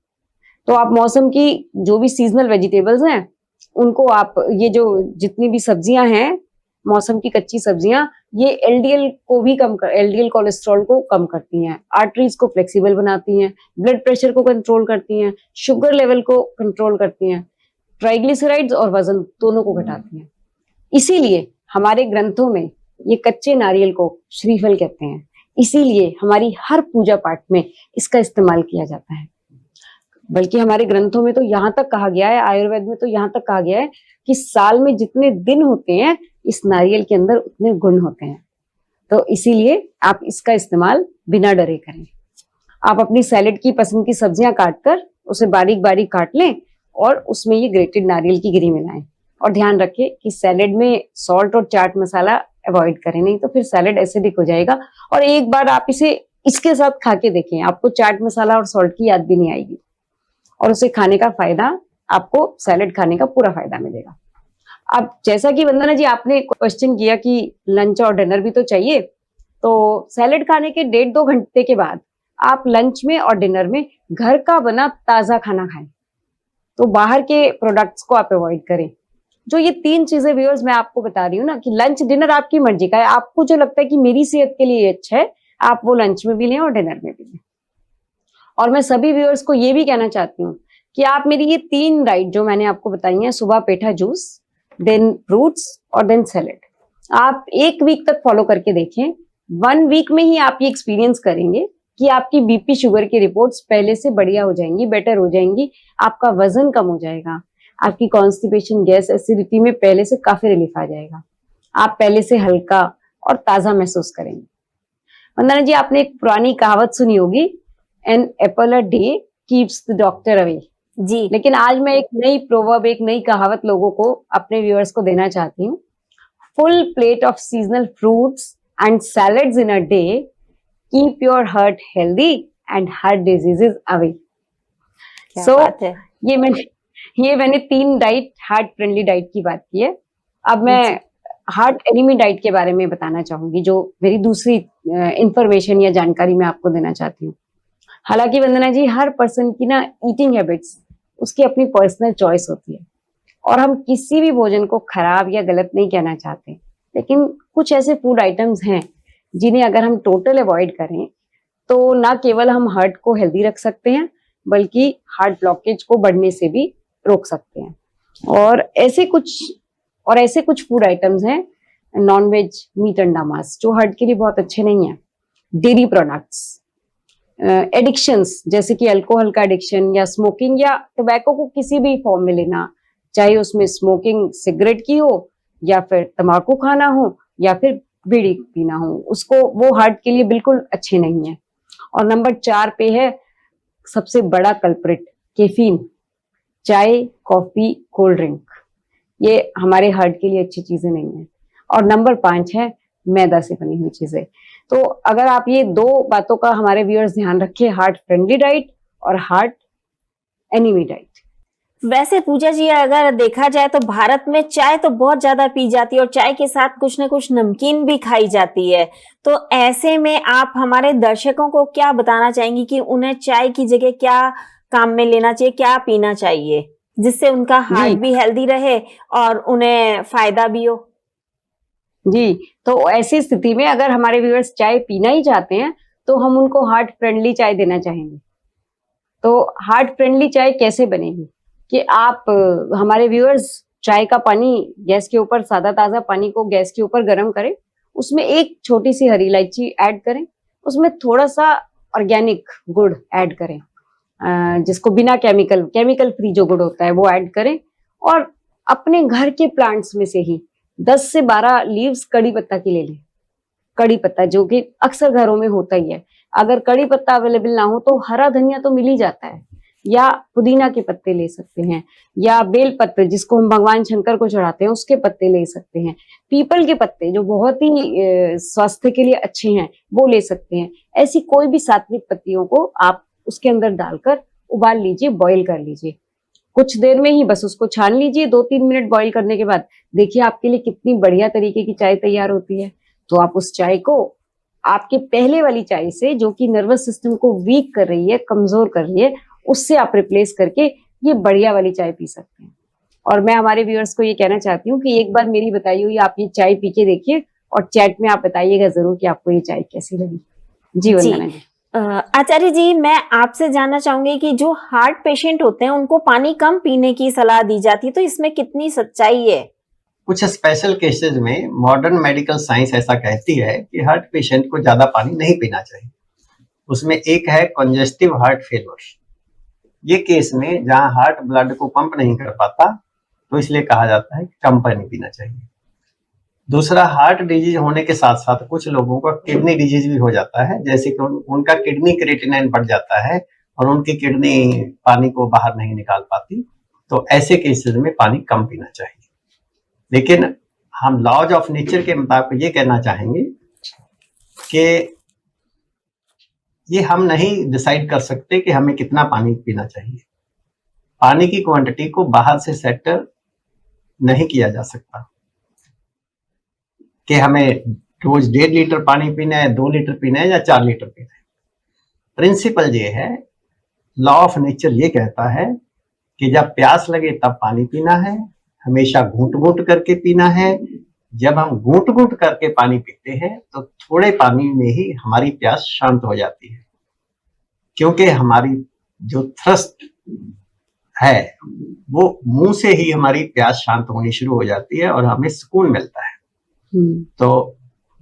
तो आप मौसम की जो भी सीजनल वेजिटेबल्स हैं, उनको आप, ये जो जितनी भी सब्जियां हैं, मौसम की कच्ची सब्जियां, ये एलडीएल कोलेस्ट्रॉल को कम करती हैं, आर्टरीज को फ्लेक्सिबल बनाती हैं, ब्लड प्रेशर को कंट्रोल करती हैं, शुगर लेवल को कंट्रोल करती हैं, ट्राइग्लिसराइड्स और वजन दोनों को घटाती हैं। इसीलिए हमारे ग्रंथों में ये कच्चे नारियल को श्रीफल कहते हैं। इसीलिए हमारी हर पूजा पाठ में इसका इस्तेमाल किया जाता है। बल्कि हमारे ग्रंथों में तो यहाँ तक कहा गया है, आयुर्वेद में तो यहाँ तक कहा गया है कि साल में जितने दिन होते हैं, इस नारियल के अंदर उतने गुण होते हैं। तो इसीलिए आप इसका इस्तेमाल बिना डरे करें। आप अपनी सैलेड की पसंद की सब्जियां काटकर उसे बारीक बारीक काट लें और उसमें ये ग्रेटेड नारियल की गिरी मिलाएं। और ध्यान रखें कि सैलेड में सॉल्ट और चाट मसाला अवॉइड करें, नहीं तो फिर सैलेड एसिडिक हो जाएगा। और एक बार आप इसे इसके साथ खा के देखें, आपको चाट मसाला और सॉल्ट की याद भी नहीं आएगी और उसे खाने का फायदा, आपको सैलेड खाने का पूरा फायदा मिलेगा। अब जैसा कि वंदना जी आपने क्वेश्चन किया कि लंच और डिनर भी तो चाहिए, तो सैलेड खाने के 1.5-2 घंटे के बाद आप लंच में और डिनर में घर का बना ताजा खाना खाएं। तो बाहर के प्रोडक्ट्स को आप अवॉइड करें। जो ये 3 चीजें व्यूअर्स मैं आपको बता रही हूँ ना, कि लंच डिनर आपकी मर्जी का है, आपको जो लगता है कि मेरी सेहत के लिए अच्छा है, आप वो लंच में भी लें और डिनर में भी लें। और मैं सभी व्यूअर्स को ये भी कहना चाहती हूँ कि आप मेरी ये 3 डाइट जो मैंने आपको बताई हैं, सुबह पेठा जूस, देन फ्रूट्स और देन सैलेड, आप 1 वीक तक फॉलो करके देखें। 1 वीक में ही आप ये एक्सपीरियंस करेंगे कि आपकी बीपी शुगर की रिपोर्ट्स पहले से बढ़िया हो जाएंगी, बेटर हो जाएंगी, आपका वजन कम हो जाएगा, आपकी कॉन्स्टिपेशन, गैस, एसिडिटी में पहले से काफी रिलीफ आ जाएगा, आप पहले से हल्का और ताजा महसूस करेंगे। वंदना जी, आपने एक पुरानी कहावत सुनी होगी, an apple a day keeps the doctor away. जी। लेकिन आज मैं एक नई प्रोवर्ब, एक नई कहावत लोगों को, अपने व्यूअर्स को देना चाहती हूँ। Full plate of seasonal fruits and salads in a day keep your heart healthy and heart diseases away. क्या बात है। ये मैंने 3 डाइट, हार्ट फ्रेंडली डाइट की बात की है। अब मैं हार्ट एनिमी डाइट के बारे में बताना चाहूंगी, जो मेरी दूसरी इंफॉर्मेशन या जानकारी मैं आपको देना चाहती हूँ। हालांकि वंदना जी, हर पर्सन की ना ईटिंग हैबिट्स, उसकी अपनी पर्सनल चॉइस होती है और हम किसी भी भोजन को खराब या गलत नहीं कहना चाहते, लेकिन कुछ ऐसे फूड आइटम्स हैं जिन्हें अगर हम टोटल अवॉइड करें तो ना केवल हम हार्ट को हेल्दी रख सकते हैं बल्कि हार्ट ब्लॉकेज को बढ़ने से भी रोक सकते हैं। और ऐसे कुछ फूड आइटम्स हैं, नॉनवेज, मीट, अंडा, मांस, जो हार्ट के लिए बहुत अच्छे नहीं है। डेयरी प्रोडक्ट्स, एडिक्शंस जैसे कि अल्कोहल का एडिक्शन या स्मोकिंग या टोबैको को किसी भी फॉर्म में लेना, चाहे उसमें स्मोकिंग सिगरेट की हो या फिर तंबाकू खाना हो या फिर बीड़ी पीना हो, उसको वो हार्ट के लिए बिल्कुल अच्छे नहीं है। और नंबर 4 पे है सबसे बड़ा कल्प्रिट, कैफीन, चाय, कॉफी, कोल्ड ड्रिंक, ये हमारे हार्ट के लिए अच्छी चीजें नहीं है। और नंबर 5 है मैदा से बनी हुई चीजें। तो अगर आप ये 2 बातों का हमारे व्यूअर्स ध्यान रखें, हार्ट फ्रेंडली डाइट और हार्ट एनिमी डाइट। वैसे पूजा जी, अगर देखा जाए तो भारत में चाय तो बहुत ज्यादा पी जाती है और चाय के साथ कुछ न कुछ नमकीन भी खाई जाती है। तो ऐसे में आप हमारे दर्शकों को क्या बताना चाहेंगी कि उन्हें चाय की जगह क्या काम में लेना चाहिए, क्या पीना चाहिए, जिससे उनका हार्ट भी हेल्दी रहे और उन्हें फायदा भी हो? जी, तो ऐसी स्थिति में अगर हमारे व्यूअर्स चाय पीना ही चाहते हैं तो हम उनको हार्ट फ्रेंडली चाय देना चाहेंगे। तो हार्ट फ्रेंडली चाय कैसे बनेगी कि आप हमारे व्यूअर्स चाय का पानी गैस के ऊपर, सादा ताजा पानी को गैस के ऊपर गर्म करें, उसमें एक छोटी सी हरी इलायची ऐड करें, उसमें थोड़ा सा ऑर्गेनिक गुड़ ऐड करें, जिसको बिना केमिकल फ्री जो गुड़ होता है वो ऐड करें, और अपने घर के प्लांट्स में से ही 10 से 12 लीव्स कड़ी पत्ता की ले लें। कड़ी पत्ता जो कि अक्सर घरों में होता ही है। अगर कड़ी पत्ता अवेलेबल ना हो तो हरा धनिया तो मिल ही जाता है, या पुदीना के पत्ते ले सकते हैं, या बेल पत्र जिसको हम भगवान शंकर को चढ़ाते हैं उसके पत्ते ले सकते हैं, पीपल के पत्ते जो बहुत ही स्वास्थ्य के लिए अच्छे हैं वो ले सकते हैं। ऐसी कोई भी सात्विक पत्तियों को आप उसके अंदर डालकर उबाल लीजिए, बॉईल कर लीजिए। कुछ देर में ही बस उसको छान लीजिए। 2-3 मिनट बॉईल करने के बाद देखिए आपके लिए कितनी बढ़िया तरीके की चाय तैयार होती है। तो आप उस चाय को आपके पहले वाली चाय से, जो कि नर्वस सिस्टम को वीक कर रही है, कमजोर कर रही है, उससे आप रिप्लेस करके ये बढ़िया वाली चाय पी सकते हैं। और मैं हमारे व्यूअर्स को ये कहना चाहती हूँ कि एक बार मेरी बताई हुई आप ये चाय पी के देखिए और चैट में आप बताइएगा जरूर कि आपको ये चाय कैसी लगी। जी वंदना जी। आचार्य जी, मैं आपसे जानना चाहूंगी कि जो हार्ट पेशेंट होते हैं उनको पानी कम पीने की सलाह दी जाती है, तो इसमें कितनी सच्चाई है? कुछ स्पेशल केसेस में मॉडर्न मेडिकल साइंस ऐसा कहती है कि हार्ट पेशेंट को ज्यादा पानी नहीं पीना चाहिए। उसमें एक है कंजेस्टिव हार्ट फेलियर। ये केस में जहां हार्ट ब्लड को पंप नहीं कर पाता तो इसलिए कहा जाता है कि कम पानी पीना चाहिए। दूसरा, हार्ट डिजीज होने के साथ साथ कुछ लोगों का किडनी डिजीज भी हो जाता है, जैसे कि उनका किडनी क्रिएटिनिन बढ़ जाता है और उनकी किडनी पानी को बाहर नहीं निकाल पाती। तो ऐसे केसेस में पानी कम पीना चाहिए। लेकिन हम लॉज ऑफ नेचर के मुताबिक ये कहना चाहेंगे कि ये हम नहीं डिसाइड कर सकते कि हमें कितना पानी पीना चाहिए। पानी की क्वांटिटी को बाहर से सेट नहीं किया जा सकता कि हमें रोज 1.5 लीटर पानी पीना है, 2 लीटर पीना है या 4 लीटर पीना है। प्रिंसिपल ये है, लॉ ऑफ नेचर ये कहता है कि जब प्यास लगे तब पानी पीना है, हमेशा घूंट घूंट करके पीना है। जब हम घूंट घूंट करके पानी पीते हैं तो थोड़े पानी में ही हमारी प्यास शांत हो जाती है, क्योंकि हमारी जो थ्रस्ट है वो मुंह से ही हमारी प्यास शांत होनी शुरू हो जाती है और हमें सुकून मिलता है। तो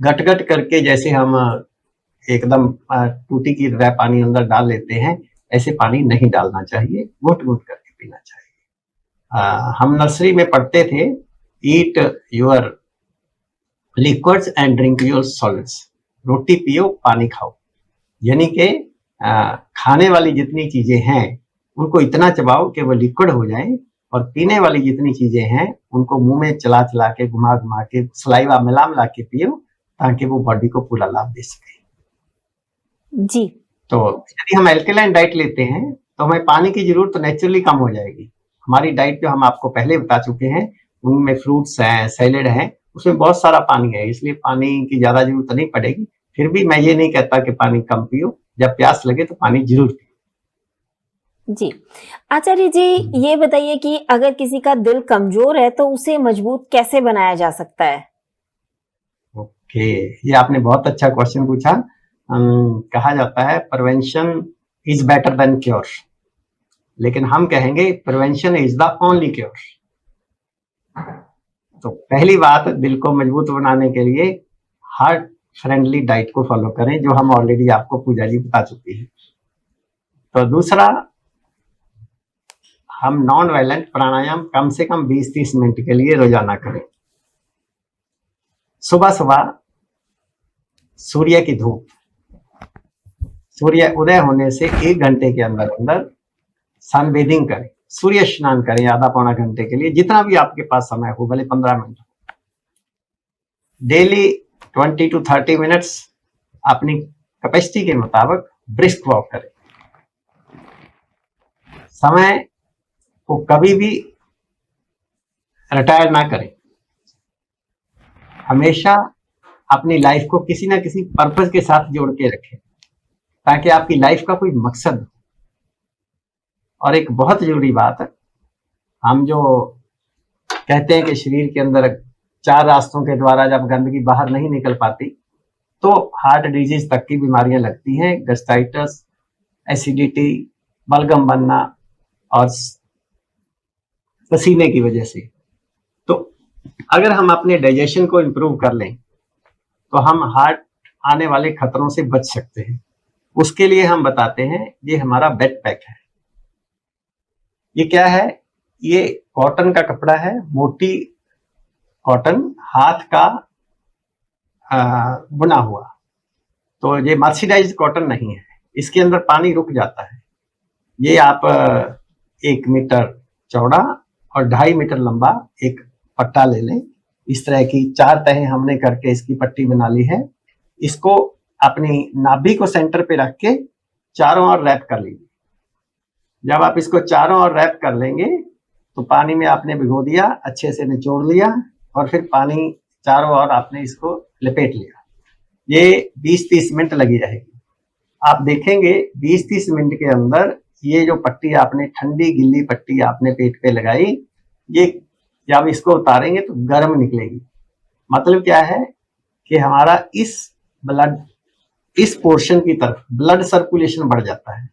गट गट करके जैसे हम एकदम टूटी की तरह पानी अंदर डाल लेते हैं, ऐसे पानी नहीं डालना चाहिए, घुट घुट करके पीना चाहिए। हम नर्सरी में पढ़ते थे, eat your liquids and drink your solids. रोटी पियो, पानी खाओ, यानी कि खाने वाली जितनी चीजें हैं उनको इतना चबाओ कि वो लिक्विड हो जाए, और पीने वाली जितनी चीजें हैं उनको मुंह में चला चला के, घुमा घुमा के, सलाइवा मिला मिला के पियो, ताकि वो बॉडी को पूरा लाभ दे सके। जी। तो यदि हम एल्कलाइन डाइट लेते हैं तो हमें पानी की जरूरत तो नेचुरली कम हो जाएगी। हमारी डाइट जो हम आपको पहले बता चुके हैं, उनमें फ्रूट्स हैं, सैलेड हैं, उसमें बहुत सारा पानी है, इसलिए पानी की ज्यादा जरूरत नहीं पड़ेगी। फिर भी मैं ये नहीं कहता कि पानी कम पियो, जब प्यास लगे तो पानी जरूर पियो। जी। आचार्य जी, ये बताइए कि अगर किसी का दिल कमजोर है तो उसे मजबूत कैसे बनाया जा सकता है? ओके, ये आपने बहुत अच्छा क्वेश्चन पूछा। कहा जाता है prevention is better than cure, लेकिन हम कहेंगे prevention is the only cure. तो पहली बात, दिल को मजबूत बनाने के लिए हार्ट फ्रेंडली डाइट को फॉलो करें, जो हम ऑलरेडी आपको पूजा जी बता चुकी है। तो दूसरा, हम नॉन वायलेंट प्राणायाम कम से कम 20-30 मिनट के लिए रोजाना करें। सुबह सुबह सूर्य की धूप, सूर्य उदय होने से 1 घंटे के अंदर अंदर सनबेदिंग करें, सूर्य स्नान करें आधा पौना घंटे के लिए, जितना भी आपके पास समय हो, भले 15 मिनट। डेली 20 to 30 मिनट्स अपनी कैपेसिटी के मुताबिक ब्रिस्क वॉक करें। समय को कभी भी रिटायर ना करें, हमेशा अपनी लाइफ को किसी ना किसी पर्पस के साथ जोड़ के रखें, ताकि आपकी लाइफ का कोई मकसद हो। और एक बहुत जरूरी बात है, हम जो कहते हैं कि शरीर के अंदर 4 रास्तों के द्वारा जब गंदगी बाहर नहीं निकल पाती तो हार्ट डिजीज तक की बीमारियां लगती हैं, गैस्ट्राइटिस, एसिडिटी, बलगम बनना और पसीने की वजह से। तो अगर हम अपने डाइजेशन को इम्प्रूव कर लें तो हम हार्ट आने वाले खतरों से बच सकते हैं। उसके लिए हम बताते हैं, ये हमारा बेड पैक है। ये क्या है? ये कॉटन का कपड़ा है, मोटी कॉटन, हाथ का बुना हुआ। तो ये मर्सिडाइज्ड कॉटन नहीं है, इसके अंदर पानी रुक जाता है। ये आप 1 मीटर चौड़ा और 2.5 मीटर लंबा एक पट्टा ले लें। इस तरह की 4 तहें हमने करके इसकी पट्टी बना ली है। इसको अपनी नाभि को सेंटर पे रख के चारों ओर रैप कर लीजिए। जब आप इसको चारों ओर रैप कर लेंगे तो पानी में आपने भिगो दिया, अच्छे से निचोड़ लिया और फिर पानी चारों ओर आपने इसको लपेट लिया। ये 20-30 मिनट लगी रहेगी। आप देखेंगे 20-30 मिनट के अंदर ये जो पट्टी आपने, ठंडी गिल्ली पट्टी आपने पेट पे लगाई, ये जब इसको उतारेंगे तो गर्म निकलेगी। मतलब क्या है कि हमारा इस पोर्शन की तरफ ब्लड सर्कुलेशन बढ़ जाता है।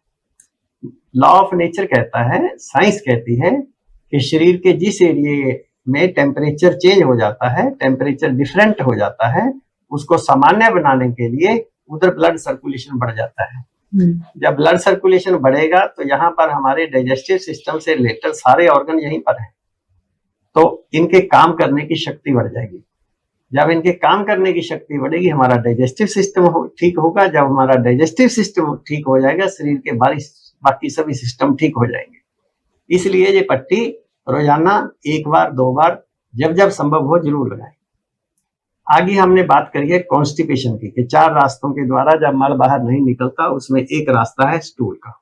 लॉ ऑफ नेचर कहता है, साइंस कहती है कि शरीर के जिस एरिया में टेम्परेचर चेंज हो जाता है, टेम्परेचर डिफरेंट हो जाता है, उसको सामान्य बनाने के लिए उधर ब्लड सर्कुलेशन बढ़ जाता है। जब ब्लड सर्कुलेशन बढ़ेगा तो यहाँ पर हमारे डाइजेस्टिव सिस्टम से रिलेटेड सारे ऑर्गन यहीं पर हैं, तो इनके काम करने की शक्ति बढ़ जाएगी। जब इनके काम करने की शक्ति बढ़ेगी, हमारा डाइजेस्टिव सिस्टम ठीक होगा। जब हमारा डाइजेस्टिव सिस्टम ठीक हो जाएगा, शरीर के बाकी सभी सिस्टम ठीक हो जाएंगे। इसलिए ये पट्टी रोजाना 1 बार 2 बार जब जब संभव हो जरूर लगाएं। आगे हमने बात करी है कॉन्स्टिपेशन की, कि 4 रास्तों के द्वारा जब मल बाहर नहीं निकलता, उसमें एक रास्ता है स्टूल का।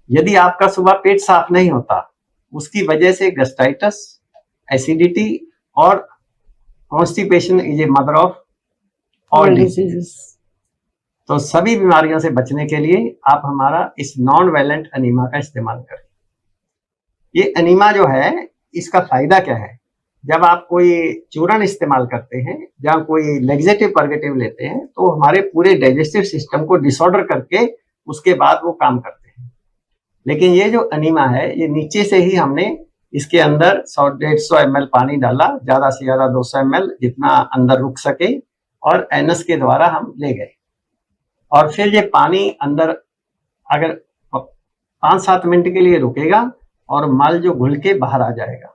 यदि आपका सुबह पेट साफ नहीं होता, उसकी वजह से गैस्ट्राइटिस, एसिडिटी और constipation is a mother of all diseases. तो सभी बीमारियों से बचने के लिए आप हमारा इस नॉन वायलेंट एनीमा का इस्तेमाल करें। ये एनीमा जो है, इसका फायदा क्या है? जब आप कोई चूर्ण इस्तेमाल करते हैं, जब कोई लेग्जेटिव परगेटिव लेते हैं, तो हमारे पूरे डाइजेस्टिव सिस्टम को डिसऑर्डर करके उसके बाद वो काम करते हैं। लेकिन ये जो एनीमा है, ये नीचे से ही हमने इसके अंदर 100-150 ml पानी डाला, ज्यादा से ज्यादा 200 ml, जितना अंदर रुक सके, और एनस के द्वारा हम ले गए। और फिर ये पानी अंदर अगर 5-7 मिनट के लिए रुकेगा और मल जो घुल के बाहर आ जाएगा।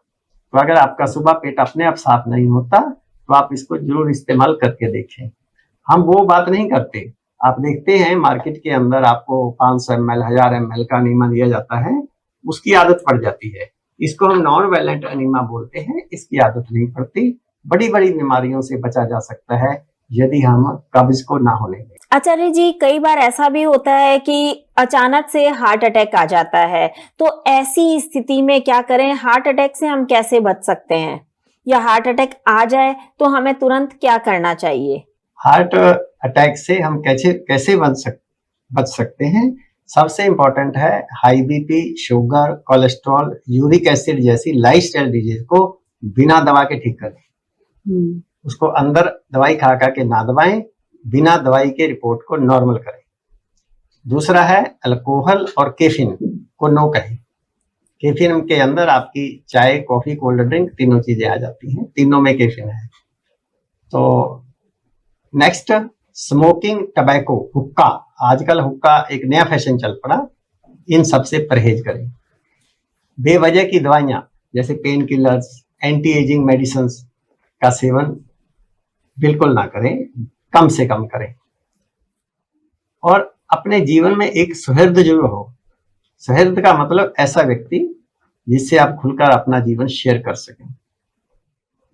तो अगर आपका सुबह पेट अपने आप साफ नहीं होता तो आप इसको जरूर इस्तेमाल करके देखें। हम वो बात नहीं करते, आप देखते हैं मार्केट के अंदर आपको 500 ml 1000 ml का एनीमा दिया जाता है, उसकी आदत पड़ जाती है। इसको हम नॉन वायलेंट एनीमा बोलते हैं। इसकी आदत नहीं पड़ती। बड़ी बड़ी बीमारियों से बचा जा सकता है यदि हम कब्ज को ना होने दें। आचार्य जी, कई बार ऐसा भी होता है कि अचानक से हार्ट अटैक आ जाता है, तो ऐसी स्थिति में क्या करें? हार्ट अटैक से हम कैसे बच सकते हैं? या हार्ट अटैक आ जाए तो हमें तुरंत क्या करना चाहिए? हार्ट अटैक से हम कैसे बच सकते हैं? सबसे इम्पोर्टेंट है high BP, sugar, cholesterol, uric acid जैसी लाइफस्टाइल डिजीज को बिना दवा के ठीक करें। उसको अंदर दवाई खा के ना दबाएं, बिना दवाई के रिपोर्ट को नॉर्मल करें। दूसरा है अल्कोहल और कैफीन को नो कहें। कैफीन के अंदर आपकी चाय, कॉफी, कोल्ड ड्रिंक तीनों चीजें आ जाती हैं, तीनों में कैफीन है। तो नेक्स्ट, स्मोकिंग, टबैको, हुक्का, आजकल हुक्का एक नया फैशन चल पड़ा, इन सब से परहेज करें। बेवजह की दवाइयां जैसे pain killers, anti ageing medicine का सेवन बिल्कुल ना करें, कम से कम करें। और अपने जीवन में एक सुहृद जरूर हो। सुहृद का मतलब ऐसा व्यक्ति जिससे आप खुलकर अपना जीवन शेयर कर सकें।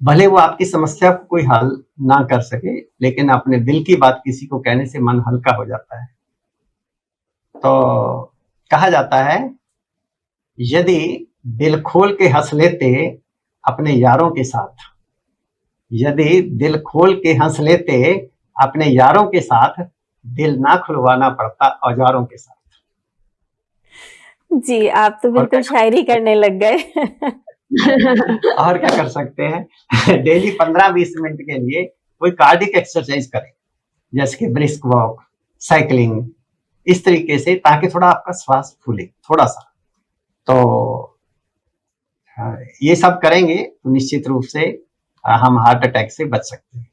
भले वो आपकी समस्या को कोई हल ना कर सके, लेकिन अपने दिल की बात किसी को कहने से मन हल्का हो जाता है। तो कहा जाता है, यदि दिल खोल के हंस लेते अपने यारों के साथ, यदि दिल खोल के हंस लेते अपने यारों के साथ, दिल ना खुलवाना पड़ता औजारों के साथ। जी, आप तो बिल्कुल शायरी करने लग गए। और क्या कर सकते हैं, डेली 15-20 मिनट के लिए कोई कार्डिक एक्सरसाइज करें, जैसे कि ब्रिस्क वॉक, साइकिलिंग, इस तरीके से, ताकि थोड़ा आपका श्वास फूले थोड़ा सा। तो ये सब करेंगे तो निश्चित रूप से हम हार्ट अटैक से बच सकते हैं।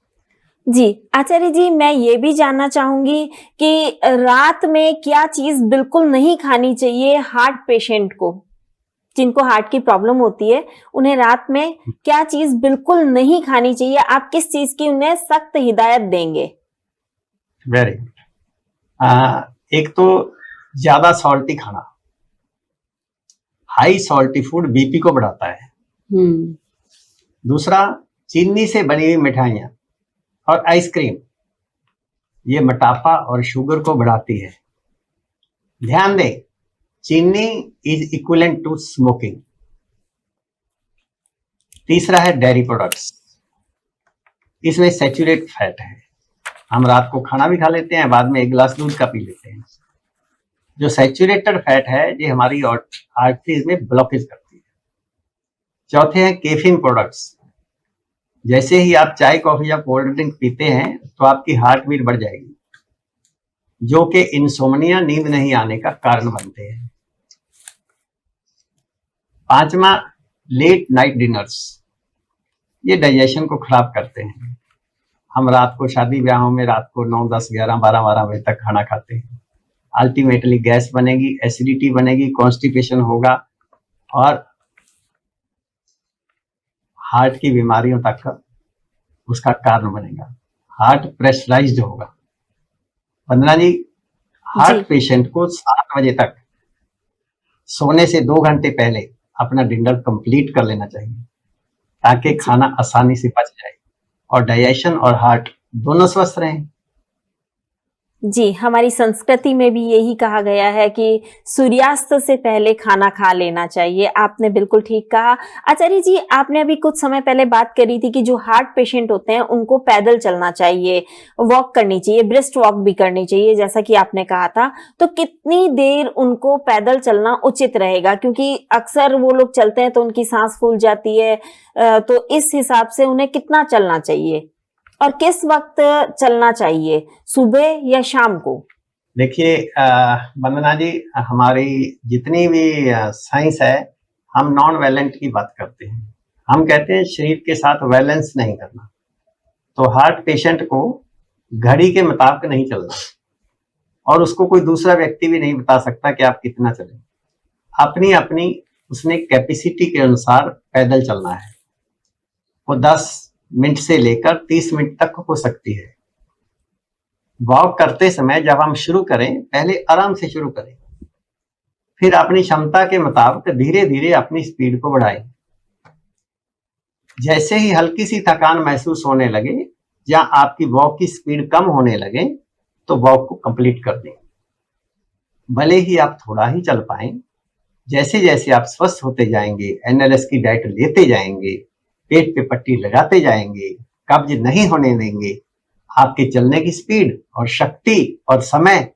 जी, आचार्य जी, मैं ये भी जानना चाहूंगी कि रात में क्या चीज बिल्कुल नहीं खानी चाहिए हार्ट पेशेंट को, जिनको हार्ट की प्रॉब्लम होती है, उन्हें रात में क्या चीज बिल्कुल नहीं खानी चाहिए? आप किस चीज की उन्हें सख्त हिदायत देंगे? Very good. एक तो ज्यादा सॉल्टी खाना, हाई सॉल्टी फूड बीपी को बढ़ाता है। दूसरा, चीनी से बनी हुई मिठाइयां और आइसक्रीम, ये मोटापा और शुगर को बढ़ाती है। ध्यान दें, चीनी इज इक्विवेलेंट टू स्मोकिंग। तीसरा है डेयरी प्रोडक्ट्स, इसमें सैचुरेट फैट है। हम रात को खाना भी खा लेते हैं, बाद में एक गिलास दूध का पी लेते हैं। जो सैचुरेटेड फैट है, ये हमारी आर्टरीज में ब्लॉकेज करती है। चौथे हैं कैफीन प्रोडक्ट्स। जैसे ही आप चाय, कॉफी या कोल्ड ड्रिंक पीते हैं तो आपकी हार्ट बीट बढ़ जाएगी, जो कि इंसोम्निया, नींद नहीं आने का कारण बनते हैं। पांचवा, लेट नाइट डिनर्स, ये डाइजेशन को खराब करते हैं। हम रात को शादी ब्याहों में रात को 9, 10, 11, 12 बजे तक खाना खाते हैं। अल्टीमेटली गैस बनेगी, एसिडिटी बनेगी, कॉन्स्टिपेशन होगा और हार्ट की बीमारियों तक उसका कारण बनेगा। हार्ट प्रेशराइज्ड होगा। वंदना जी, हार्ट पेशेंट को 7 बजे तक सोने से 2 घंटे पहले अपना डिनर कंप्लीट कर लेना चाहिए, ताकि खाना आसानी से पच जाए और डाइजेशन और हार्ट दोनों स्वस्थ रहें। जी, हमारी संस्कृति में भी यही कहा गया है कि सूर्यास्त से पहले खाना खा लेना चाहिए। आपने बिल्कुल ठीक कहा। आचार्य जी, आपने अभी कुछ समय पहले बात करी थी कि जो हार्ट पेशेंट होते हैं उनको पैदल चलना चाहिए, वॉक करनी चाहिए, ब्रिस्क वॉक भी करनी चाहिए, जैसा कि आपने कहा था। तो कितनी देर उनको पैदल चलना उचित रहेगा? क्योंकि अक्सर वो लोग चलते हैं तो उनकी सांस फूल जाती है, तो इस हिसाब से उन्हें कितना चलना चाहिए और किस वक्त चलना चाहिए, सुबह या शाम को? देखिए वंदना जी, हमारी जितनी भी साइंस है, हम नॉन वायलेंट की बात करते हैं। हम कहते हैं शरीर के साथ वायलेंस नहीं करना। तो हार्ट पेशेंट को घड़ी के मुताबिक नहीं चलना, और उसको कोई दूसरा व्यक्ति भी नहीं बता सकता कि आप कितना चलें। अपनी अपनी उसने कैपेसिटी के अनुसार पैदल चलना है। वो 10 मिनट से लेकर 30 मिनट तक हो सकती है। वॉक करते समय जब हम शुरू करें, पहले आराम से शुरू करें, फिर अपनी क्षमता के मुताबिक धीरे धीरे अपनी स्पीड को बढ़ाएं। जैसे ही हल्की सी थकान महसूस होने लगे या आपकी वॉक की स्पीड कम होने लगे, तो वॉक को कंप्लीट कर दें। भले ही आप थोड़ा ही चल पाएं, जैसे जैसे आप स्वस्थ होते जाएंगे, एनएलएस की डाइट लेते जाएंगे, पेट पे पट्टी लगाते जाएंगे, कब्ज नहीं होने देंगे, आपके चलने की स्पीड और शक्ति और समय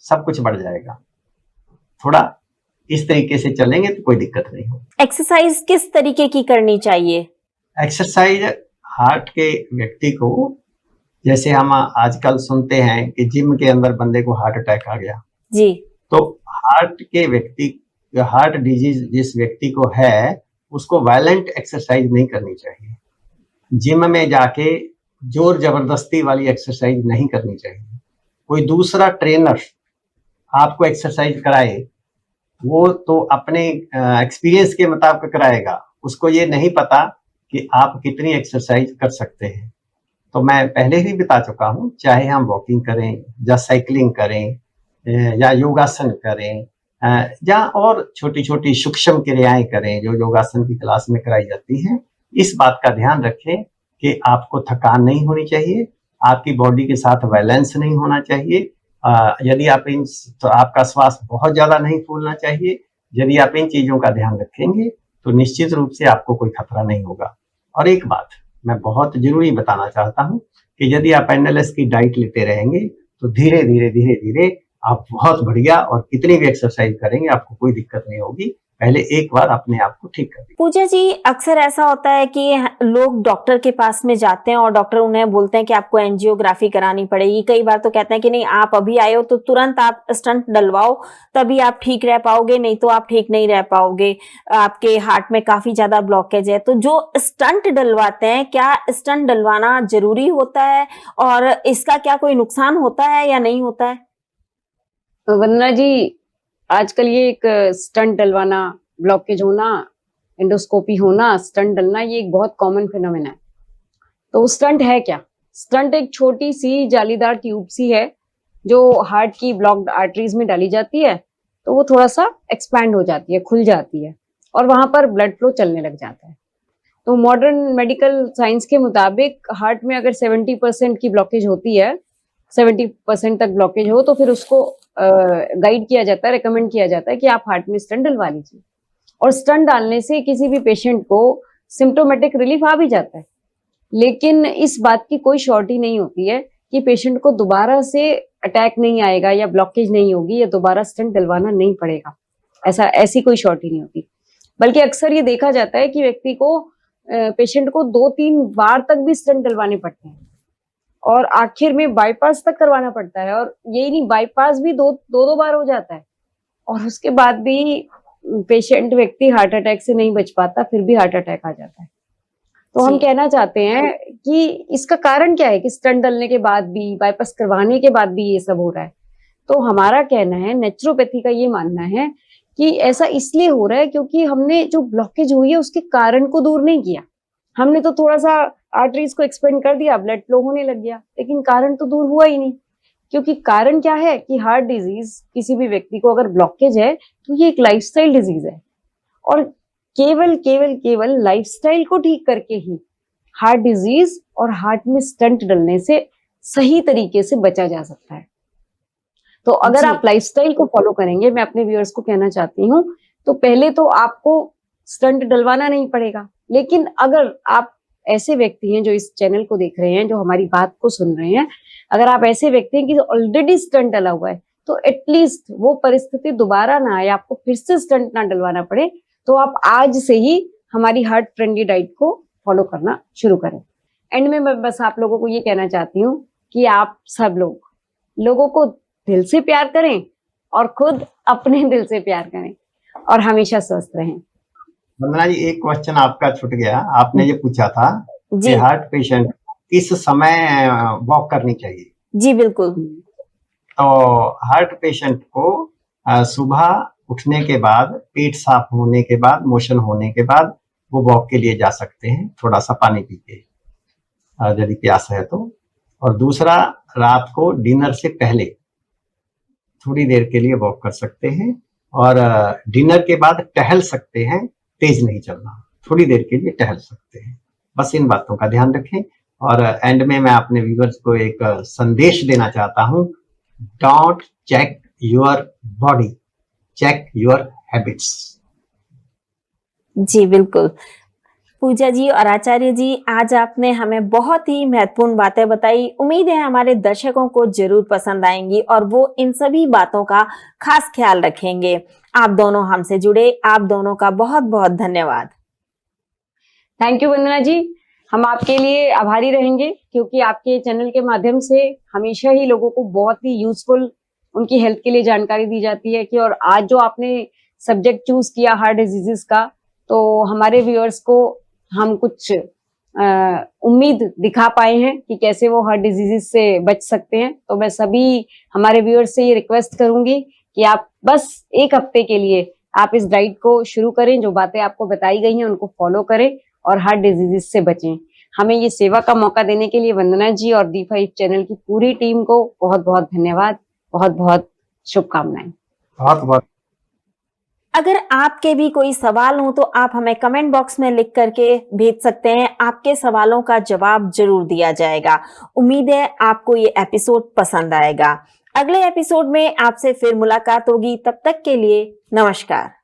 सब कुछ बढ़ जाएगा। थोड़ा इस तरीके से चलेंगे तो कोई दिक्कत नहीं होगी। एक्सरसाइज किस तरीके की करनी चाहिए? एक्सरसाइज हार्ट के व्यक्ति को जैसे हम आजकल सुनते हैं कि जिम के अंदर बंदे को हार्ट अटैक आ गया, जी तो हार्ट डिजीज जिस व्यक्ति को है उसको वायलेंट एक्सरसाइज नहीं करनी चाहिए। जिम में जाके जोर जबरदस्ती वाली एक्सरसाइज नहीं करनी चाहिए। कोई दूसरा ट्रेनर आपको एक्सरसाइज कराए, वो तो अपने एक्सपीरियंस के मुताबिक कराएगा, उसको ये नहीं पता कि आप कितनी एक्सरसाइज कर सकते हैं। तो मैं पहले ही बता चुका हूँ, चाहे हम वॉकिंग करें या साइकिलिंग करें या योगासन करें या और छोटी छोटी सूक्ष्म क्रियाएं करें जो योगासन की क्लास में कराई जाती हैं, इस बात का ध्यान रखें कि आपको थकान नहीं होनी चाहिए, आपकी बॉडी के साथ बैलेंस नहीं होना चाहिए। यदि आप तो आपका श्वास बहुत ज्यादा नहीं फूलना चाहिए। यदि आप इन चीजों का ध्यान रखेंगे तो निश्चित रूप से आपको कोई खतरा नहीं होगा। और एक बात मैं बहुत जरूरी बताना चाहता हूँ कि यदि आप एनएलएस की डाइट लेते रहेंगे तो धीरे धीरे आप बहुत बढ़िया और कितनी भी एक्सरसाइज करेंगे आपको कोई दिक्कत नहीं होगी। पहले एक बार अपने आप को ठीक कर दीजिए। पूजा जी, अक्सर ऐसा होता है कि लोग डॉक्टर के पास में जाते हैं और डॉक्टर उन्हें बोलते हैं कि आपको एंजियोग्राफी करानी पड़ेगी। कई बार तो कहते हैं कि नहीं, आप अभी आए हो तो तुरंत आप स्टंट डलवाओ, तभी आप ठीक रह पाओगे, नहीं तो आप ठीक नहीं रह पाओगे, आपके हार्ट में काफी ज्यादा ब्लॉकेज है। तो जो स्टंट डलवाते हैं, क्या स्टंट डलवाना जरूरी होता है और इसका क्या कोई नुकसान होता है या नहीं होता है? वंदना जी, आजकल ये एक स्टंट डलवाना, ब्लॉकेज होना, एंडोस्कोपी होना, स्टंट डलना, ये एक बहुत कॉमन फिनोमेना है। तो स्टंट है क्या? स्टंट एक छोटी सी जालीदार ट्यूब सी है जो हार्ट की ब्लॉक्ड आर्टरीज में डाली जाती है, तो वो थोड़ा सा एक्सपैंड हो जाती है, खुल जाती है और वहां पर ब्लड फ्लो चलने लग जाता है। तो मॉडर्न मेडिकल साइंस के मुताबिक हार्ट में अगर 70% की ब्लॉकेज होती है, 70% तक ब्लॉकेज हो, तो फिर उसको गाइड किया जाता है, रिकमेंड किया जाता है कि आप हार्ट में स्टंट डलवा लीजिए। और स्टंट डालने से किसी भी पेशेंट को सिम्टोमेटिक रिलीफ आ भी जाता है, लेकिन इस बात की कोई श्योरिटी नहीं होती है कि पेशेंट को दोबारा से अटैक नहीं आएगा या ब्लॉकेज नहीं होगी या दोबारा स्टंट डलवाना नहीं पड़ेगा। ऐसी कोई श्योरिटी नहीं होती। बल्कि अक्सर ये देखा जाता है कि व्यक्ति को, पेशेंट को 2-3 बार तक भी स्टंट डलवाने पड़ते हैं और आखिर में बाईपास तक करवाना पड़ता है। और यही नहीं, बाईपास भी दो बार हो जाता है और उसके बाद भी पेशेंट व्यक्ति हार्ट अटैक से नहीं बच पाता, फिर भी हार्ट अटैक आ जाता है। तो हम कहना चाहते हैं कि इसका कारण क्या है कि स्टंट डलने के बाद भी, बाईपास करवाने के बाद भी ये सब हो रहा है। तो हमारा कहना है, नेचुरोपैथी का ये मानना है कि ऐसा इसलिए हो रहा है क्योंकि हमने जो ब्लॉकेज हुई है उसके कारण को दूर नहीं किया। हमने तो थोड़ा सा आर्टरीज को एक्सपेंड कर दिया, ब्लड फ्लो होने लग गया, लेकिन कारण तो दूर हुआ ही नहीं। क्योंकि कारण क्या है कि हार्ट डिजीज, किसी भी व्यक्ति को अगर ब्लॉकेज है तो ये एक लाइफस्टाइल डिजीज है और केवल लाइफस्टाइल को ठीक करके ही हार्ट डिजीज और हार्ट में स्टंट डलने से सही तरीके से बचा जा सकता है। तो अगर आप लाइफस्टाइल को फॉलो करेंगे, मैं अपने व्यूअर्स को कहना चाहती हूँ, तो पहले तो आपको स्टंट डलवाना नहीं पड़ेगा। लेकिन अगर आप ऐसे व्यक्ति हैं जो इस चैनल को देख रहे हैं, जो हमारी बात को सुन रहे हैं, अगर आप ऐसे व्यक्ति हैं कि ऑलरेडी स्टंट डला हुआ है, तो एटलीस्ट वो परिस्थिति दोबारा ना आए, आपको फिर से स्टंट ना डलवाना पड़े, तो आप आज से ही हमारी हार्ट फ्रेंडली डाइट को फॉलो करना शुरू करें। एंड में मैं बस आप लोगों को ये कहना चाहती हूँ कि आप सब लोगों को दिल से प्यार करें और खुद अपने दिल से प्यार करें और हमेशा स्वस्थ रहें। वंदना जी, एक क्वेश्चन आपका छूट गया। आपने ये पूछा था कि हार्ट पेशेंट किस समय वॉक करनी चाहिए। जी बिल्कुल। तो हार्ट पेशेंट को सुबह उठने के बाद, पेट साफ होने के बाद, मोशन होने के बाद वो वॉक के लिए जा सकते हैं, थोड़ा सा पानी पी के यदि प्यास है तो। और दूसरा, रात को डिनर से पहले थोड़ी देर के लिए वॉक कर सकते हैं और डिनर के बाद टहल सकते हैं, तेज नहीं चलना, थोड़ी देर के लिए टहल सकते हैं। बस इन बातों का ध्यान रखें। और एंड में मैं अपने व्यूअर्स को एक संदेश देना चाहता हूं, don't check your body, check your habits. जी बिल्कुल। पूजा जी और आचार्य जी, आज आपने हमें बहुत ही महत्वपूर्ण बातें बताई। उम्मीद है हमारे दर्शकों को जरूर पसंद आएंगी और वो इन सभी बातों का खास ख्याल रखेंगे। आप दोनों हमसे जुड़े, आप दोनों का बहुत बहुत धन्यवाद। थैंक यू वंदना जी। हम आपके लिए आभारी रहेंगे, क्योंकि आपके चैनल के माध्यम से हमेशा ही लोगों को बहुत ही यूजफुल उनकी हेल्थ के लिए जानकारी दी जाती है। कि और आज जो आपने सब्जेक्ट चूज किया हार्ट डिजीजेस का, तो हमारे व्यूअर्स को हम कुछ उम्मीद दिखा पाए हैं कि कैसे वो हार्ट डिजीजेस से बच सकते हैं। तो मैं सभी हमारे व्यूअर्स से ये रिक्वेस्ट करूंगी कि आप बस एक हफ्ते के लिए आप इस डाइट को शुरू करें, जो बातें आपको बताई गई हैं उनको फॉलो करें और हार्ट डिजीजेस से बचें। हमें ये सेवा का मौका देने के लिए वंदना जी और D5 चैनल की पूरी टीम को बहुत बहुत धन्यवाद, बहुत बहुत शुभकामनाएं। बहुत बहुत अगर आपके भी कोई सवाल हो तो आप हमें कमेंट बॉक्स में लिख करके भेज सकते हैं। आपके सवालों का जवाब जरूर दिया जाएगा। उम्मीद है आपको ये एपिसोड पसंद आएगा। अगले एपिसोड में आपसे फिर मुलाकात होगी। तब तक के लिए नमस्कार।